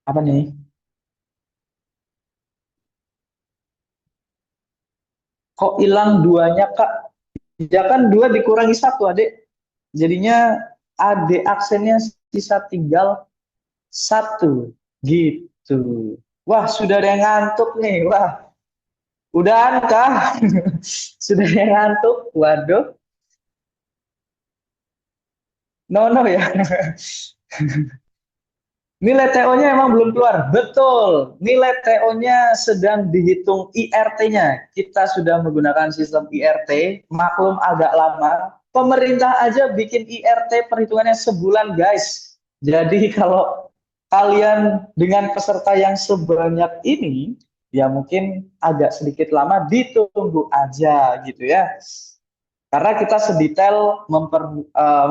Apa nih? Kok hilang duanya, Kak? Ya kan dua dikurangi satu, adik. Jadinya adik aksennya sisa tinggal satu. Gitu. Wah, sudah ada yang ngantuk nih. Wah, udahan kah? Sudah ada yang ngantuk? Waduh. No, no ya. Nilai TO-nya emang belum keluar. Betul. Nilai TO-nya sedang dihitung IRT-nya. Kita sudah menggunakan sistem IRT. Maklum agak lama. Pemerintah aja bikin IRT perhitungannya sebulan, guys. Jadi kalau kalian dengan peserta yang sebanyak ini, ya mungkin agak sedikit lama, ditunggu aja gitu ya. Karena kita sedetail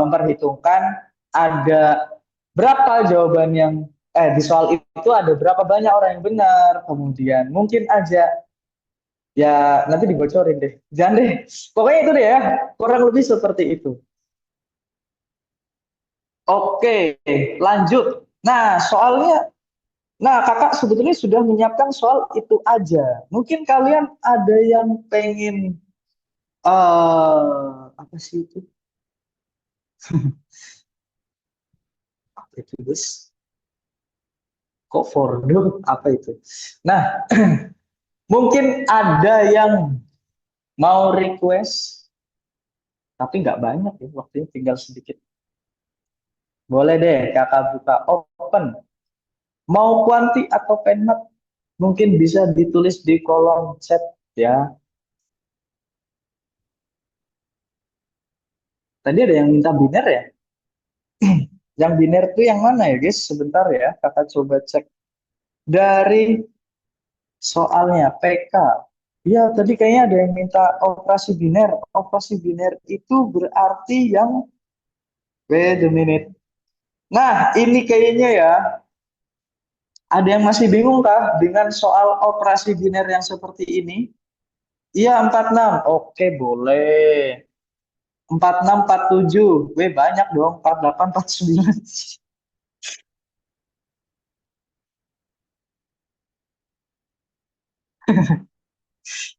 memperhitungkan ada berapa jawaban yang di soal itu ada berapa banyak orang yang benar, kemudian mungkin aja ya nanti dibocorin deh. Jangan deh. Pokoknya itu deh ya, kurang lebih seperti itu. Oke, lanjut. Nah, soalnya kakak sebetulnya sudah menyiapkan soal itu aja. Mungkin kalian ada yang pengen apa sih itu? Apa itu, Gus? Kok Fordo? Apa itu? Nah, mungkin ada yang mau request, tapi nggak banyak ya, waktunya tinggal sedikit. Boleh deh, kakak buka open. Mau kuanti atau penmat, mungkin bisa ditulis di kolom chat ya. Tadi ada yang minta biner ya? Yang biner tuh yang mana ya, guys? Sebentar ya, kakak coba cek. Dari soalnya PK. Ya, tadi kayaknya ada yang minta operasi biner. Operasi biner itu berarti yang wait a minute. Nah, ini kayaknya ya Ada yang masih bingung kah dengan soal operasi biner yang seperti ini? Iya, 46. Oke, boleh. 46, 47. Weh, banyak dong. 48, 49.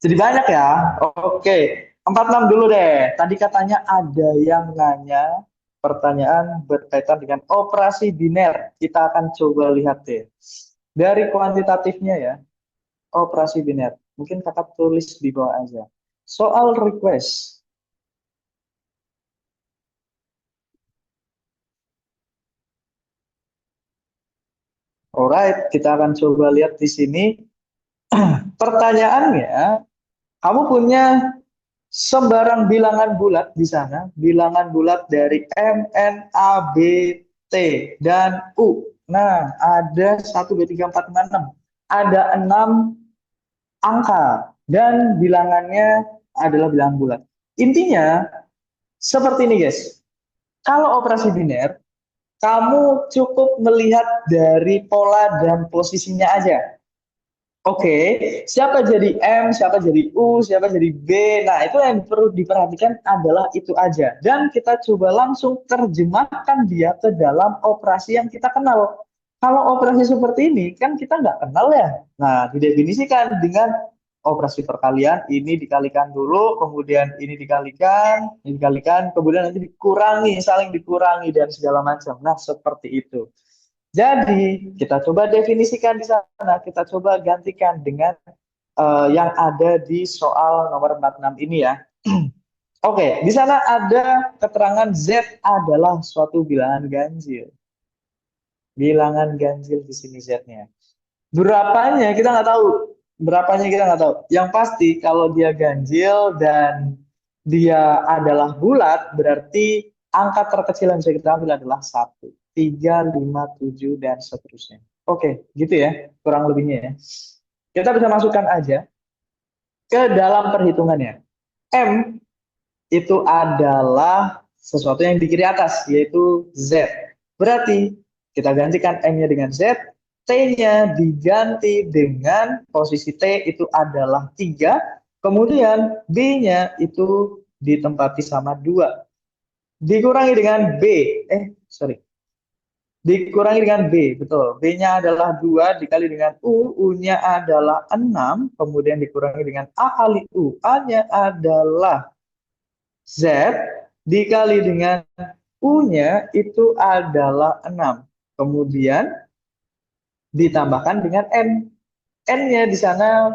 Jadi banyak ya. Oke. 46 dulu deh. Tadi katanya ada yang nanya pertanyaan berkaitan dengan operasi biner. Kita akan coba lihat deh. Dari kuantitatifnya ya, operasi biner. Mungkin kakak tulis di bawah aja. Soal request. Alright, kita akan coba lihat di sini. Pertanyaannya, kamu punya sembarang bilangan bulat di sana, bilangan bulat dari M, N, A, B, T, dan U. Nah, ada 1, 2, 3, 4, 5, 6. Ada 6 angka, dan bilangannya adalah bilangan bulat. Intinya, seperti ini guys. Kalau operasi biner, kamu cukup melihat dari pola dan posisinya aja. Oke, siapa jadi M, siapa jadi U, siapa jadi B. Nah, itu yang perlu diperhatikan adalah itu aja. Dan kita coba langsung terjemahkan dia ke dalam operasi yang kita kenal. Kalau operasi seperti ini, kan kita nggak kenal ya. Nah, didefinisikan dengan operasi perkalian, ini dikalikan dulu, kemudian ini dikalikan, kemudian nanti dikurangi, saling dikurangi, dan segala macam. Nah, seperti itu. Jadi, kita coba definisikan di sana, kita coba gantikan dengan yang ada di soal nomor 46 ini ya. Oke, di sana ada keterangan Z adalah suatu bilangan ganjil. Bilangan ganjil di sini Z-nya. Berapanya kita nggak tahu. Berapanya kita nggak tahu. Yang pasti kalau dia ganjil dan dia adalah bulat, berarti angka terkecil yang bisa kita ambil adalah 1, 3, 5, 7, dan seterusnya. Oke, gitu ya, kurang lebihnya ya. Kita bisa masukkan aja ke dalam perhitungannya. M itu adalah sesuatu yang di kiri atas, yaitu Z. Berarti kita gantikan M-nya dengan Z, T-nya diganti dengan posisi T itu adalah 3, kemudian B-nya itu ditempati sama 2. Dikurangi dengan B, sorry, dikurangi dengan B, betul. B-nya adalah 2 dikali dengan U, U-nya adalah 6, kemudian dikurangi dengan A kali U. A-nya adalah Z dikali dengan U-nya itu adalah 6. Kemudian ditambahkan dengan N. N-nya di sana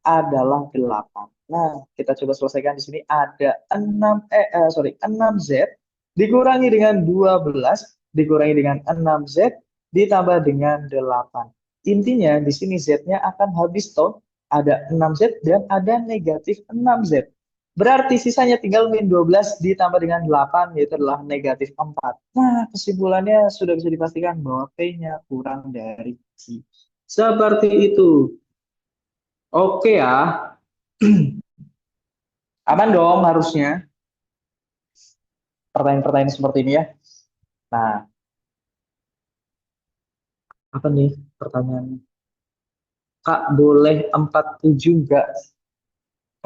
adalah 8. Nah, kita coba selesaikan di sini ada 6Z dikurangi dengan 12 dikurangi dengan 6Z ditambah dengan 8. Intinya di sini Z-nya akan habis toh, ada 6Z dan ada negatif 6Z. Berarti sisanya tinggal min 12 ditambah dengan 8 yaitu adalah negatif 4. Nah, kesimpulannya sudah bisa dipastikan bahwa P-nya kurang dari Q. Seperti itu. Oke ya, aman dong harusnya pertanyaan-pertanyaan seperti ini ya. Nah, apa nih pertanyaan? Kak, boleh 47 nggak?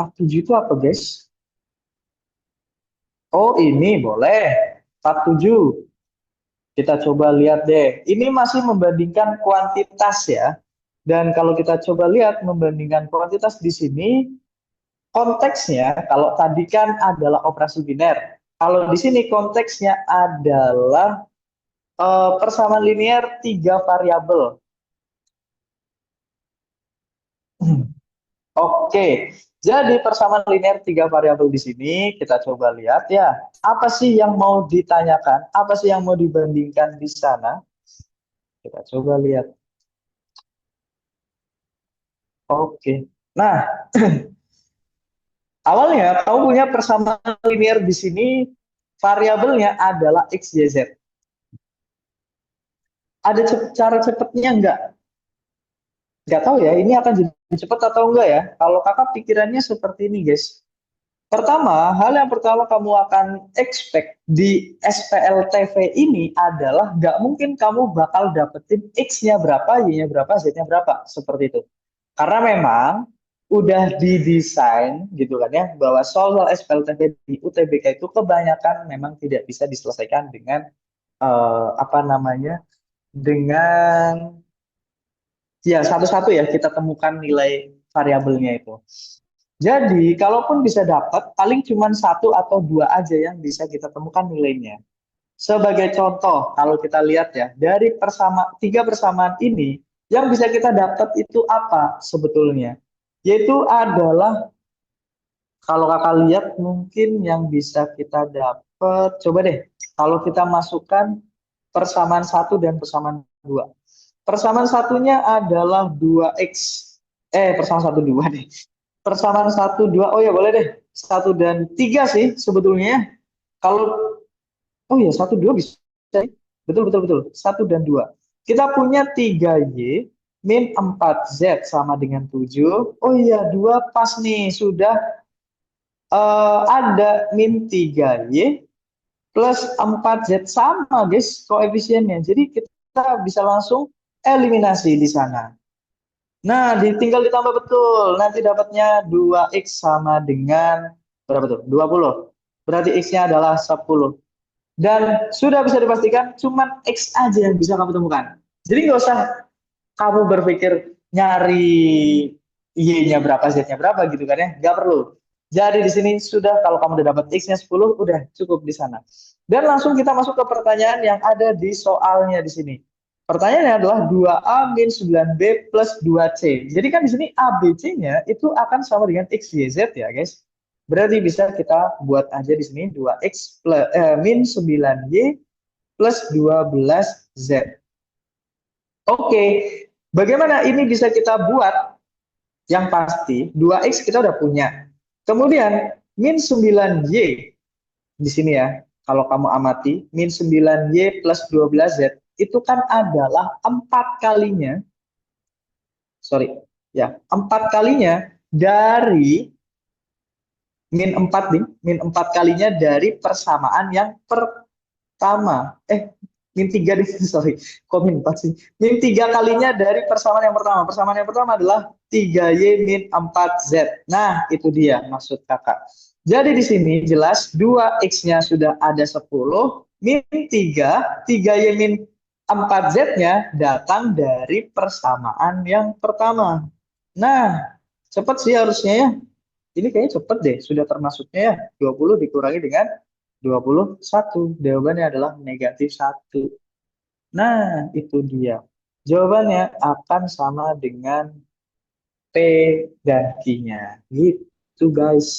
47 itu apa, guys? Oh, ini boleh. 47. Kita coba lihat deh. Ini masih membandingkan kuantitas ya. Dan kalau kita coba lihat membandingkan kuantitas di sini, konteksnya kalau tadi kan adalah operasi biner. Kalau di sini konteksnya adalah persamaan linear 3 variabel. Oke, jadi persamaan linear 3 variabel di sini kita coba lihat ya. Apa sih yang mau ditanyakan? Apa sih yang mau dibandingkan di sana? Kita coba lihat. Oke. Nah, awalnya kamu punya persamaan linear di sini, variabelnya adalah x, y, z. Ada cara cepatnya enggak? Nggak tahu ya, ini akan jadi cepat atau enggak ya. Kalau kakak pikirannya seperti ini, guys. Pertama, hal yang pertama kamu akan expect di SPLTV ini adalah nggak mungkin kamu bakal dapetin X-nya berapa, Y-nya berapa, Z-nya berapa, seperti itu. Karena memang udah didesain gitu kan ya, bahwa soal SPLTV di UTBK itu kebanyakan memang tidak bisa diselesaikan dengan apa namanya, dengan ya satu-satu ya kita temukan nilai variabelnya itu. Jadi, kalaupun bisa dapat, paling cuma satu atau dua aja yang bisa kita temukan nilainya. Sebagai contoh, kalau kita lihat ya, dari tiga persamaan ini, yang bisa kita dapat itu apa sebetulnya? Yaitu adalah, kalau kakak lihat mungkin yang bisa kita dapat, coba deh, kalau kita masukkan persamaan satu dan persamaan dua. Persamaan satunya adalah 2x. Persamaan satu dua deh. Persamaan satu dua, oh ya boleh deh. Satu dan tiga sih sebetulnya. Kalau, oh ya satu dua bisa. Betul, betul, betul. Satu dan dua. Kita punya 3y min 4z sama dengan 7. Oh iya, dua pas nih. Sudah ada min 3y plus 4z sama guys koefisiennya. Jadi kita bisa langsung eliminasi di sana. Nah, tinggal ditambah betul. Nanti dapatnya 2x sama dengan berapa tuh? 20. Berarti x-nya adalah 10. Dan sudah bisa dipastikan cuma x aja yang bisa kamu temukan. Jadi nggak usah kamu berpikir nyari y-nya berapa, z-nya berapa gitu kan ya. Nggak perlu. Jadi di sini sudah, kalau kamu udah dapat x-nya 10, udah cukup di sana. Dan langsung kita masuk ke pertanyaan yang ada di soalnya di sini. Pertanyaannya adalah 2A min 9B plus 2C. Jadi kan di sini A, B, C-nya itu akan sama dengan X, Y, Z ya guys. Berarti bisa kita buat aja di sini 2X plus, min 9Y plus 12Z. Oke, bagaimana ini bisa kita buat? Yang pasti 2X kita udah punya. Kemudian min 9Y di sini ya. Kalau kamu amati, min 9Y plus 12Z itu kan adalah 4 kalinya, sorry, ya, 4 kalinya dari min 4 nih, min 4 kalinya dari persamaan yang pertama. Min 3 nih, sorry. Kok min 4 sih? Min 3 kalinya dari persamaan yang pertama. Persamaan yang pertama adalah 3Y min 4Z. Nah, itu dia maksud kakak. Jadi di sini jelas 2X-nya sudah ada 10, min 3, 3Y min 4Z-nya datang dari persamaan yang pertama. Nah, cepat sih harusnya ya. Ini kayaknya cepet deh, sudah termasuknya ya. 20 dikurangi dengan 21. Jawabannya adalah negatif 1. Nah, itu dia. Jawabannya akan sama dengan P dan Q-nya. Gitu, guys.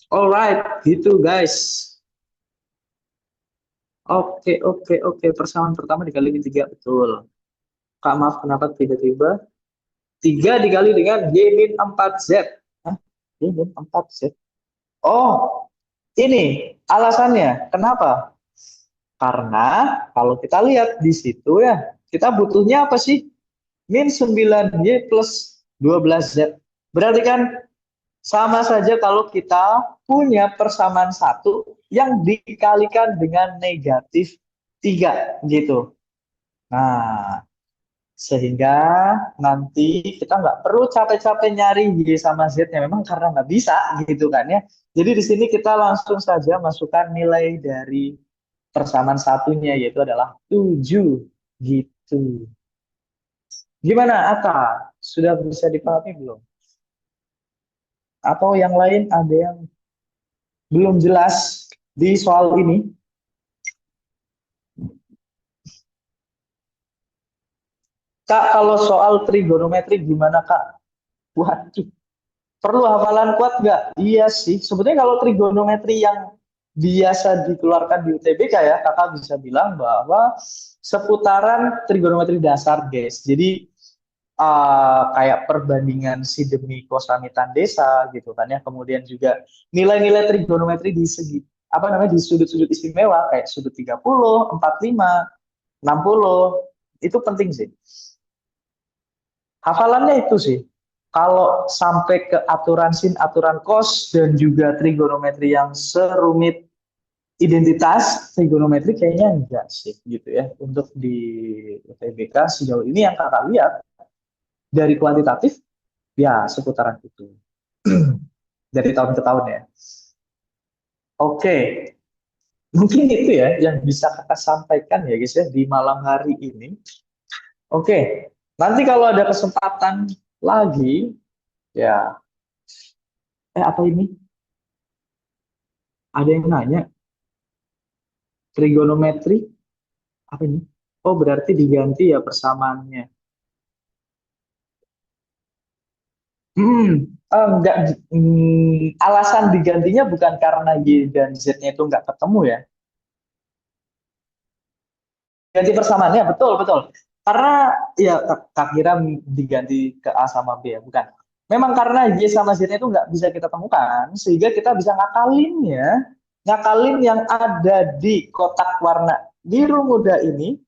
Alright, gitu, guys. Oke, oke, oke. Persamaan pertama dikali dengan 3, betul. Kak, maaf, kenapa tiba-tiba 3 dikali dengan Y min 4Z? Hah? Y min 4Z? Oh, ini alasannya. Kenapa? Karena kalau kita lihat di situ ya, kita butuhnya apa sih? Min 9Y plus 12Z. Berarti kan sama saja kalau kita punya persamaan satu yang dikalikan dengan negatif 3 gitu. Nah, sehingga nanti kita nggak perlu capek-capek nyari Y sama Z-nya. Memang karena nggak bisa gitu kan ya. Jadi di sini kita langsung saja masukkan nilai dari persamaan satunya, yaitu adalah 7 gitu. Gimana Ata? Sudah bisa dipahami belum? Atau yang lain ada yang belum jelas di soal ini? Kak, kalau soal trigonometri gimana Kak? Waduh, perlu hafalan kuat nggak? Iya sih, sebetulnya kalau trigonometri yang biasa dikeluarkan di UTBK ya, kakak bisa bilang bahwa seputaran trigonometri dasar, guys. Jadi kayak perbandingan si demi kosamitan desa gitu kan ya. Kemudian juga nilai-nilai trigonometri di segi apa namanya di sudut-sudut istimewa kayak sudut 30, 45, 60 itu penting sih. Hafalannya itu sih. Kalau sampai ke aturan sin, aturan cos, dan juga trigonometri yang serumit identitas trigonometri kayaknya enggak sih gitu ya. Untuk di UTBK sejauh ini yang kakak lihat dari kuantitatif ya seputaran itu dari tahun ke tahun ya. Oke, mungkin itu ya yang bisa kakak sampaikan ya guys ya di malam hari ini. Oke, nanti kalau ada kesempatan lagi ya, apa ini? Ada yang nanya trigonometri apa ini? Oh berarti diganti ya persamaannya. Enggak, alasan digantinya bukan karena Y dan Z-nya itu enggak ketemu ya. Ganti persamaannya, betul, betul. Karena, ya, Kak kira diganti ke A sama B ya, bukan. Memang karena Y sama Z-nya itu nggak bisa kita temukan, sehingga kita bisa ngakalinnya, ngakalin yang ada di kotak warna biru muda ini,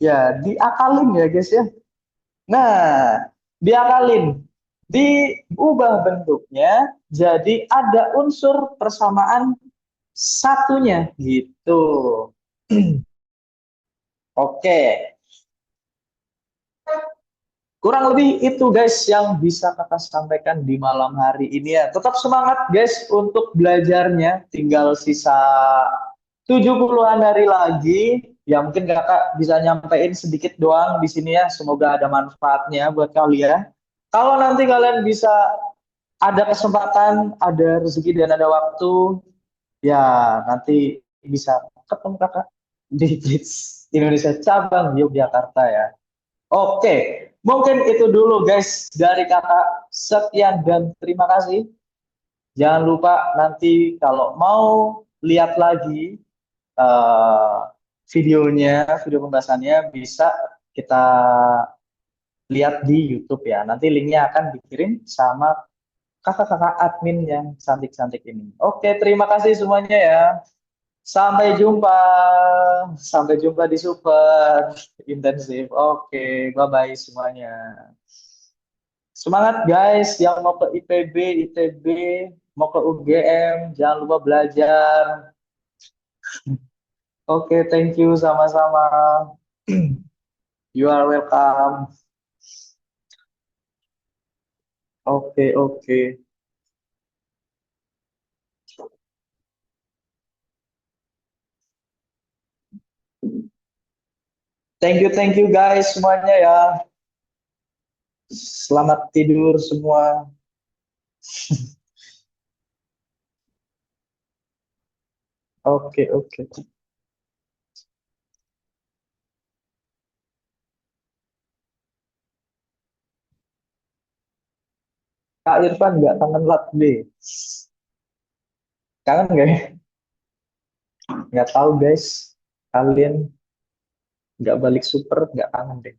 ya diakalin ya guys ya. Nah, diakalin, diubah bentuknya jadi ada unsur persamaan satunya gitu. Oke, kurang lebih itu guys yang bisa kakak sampaikan di malam hari ini ya. Tetap semangat guys untuk belajarnya. Tinggal sisa 70-an hari lagi. Ya mungkin kakak bisa nyampein sedikit doang di sini ya. Semoga ada manfaatnya buat kalian. Kalau nanti kalian bisa ada kesempatan, ada rezeki dan ada waktu, ya nanti bisa ketemu kakak di Blitz Indonesia cabang Yogyakarta ya. Oke, mungkin itu dulu guys dari kakak. Sekian dan terima kasih. Jangan lupa nanti kalau mau lihat lagi eh, videonya, video pembahasannya bisa kita lihat di YouTube ya. Nanti linknya akan dikirim sama kakak-kakak admin yang cantik-cantik ini. Oke, terima kasih semuanya ya. Sampai jumpa. Sampai jumpa di super intensif. Oke, bye-bye semuanya. Semangat guys yang mau ke IPB, ITB, mau ke UGM, jangan lupa belajar. Oke, thank you sama-sama. You are welcome. Oke, oke. Thank you guys semuanya ya. Selamat tidur semua. Oke, oke. Kak Irfan nggak kangen lat deh. Kangen nggak ya? Nggak tahu guys. Kalian nggak balik super nggak kangen deh.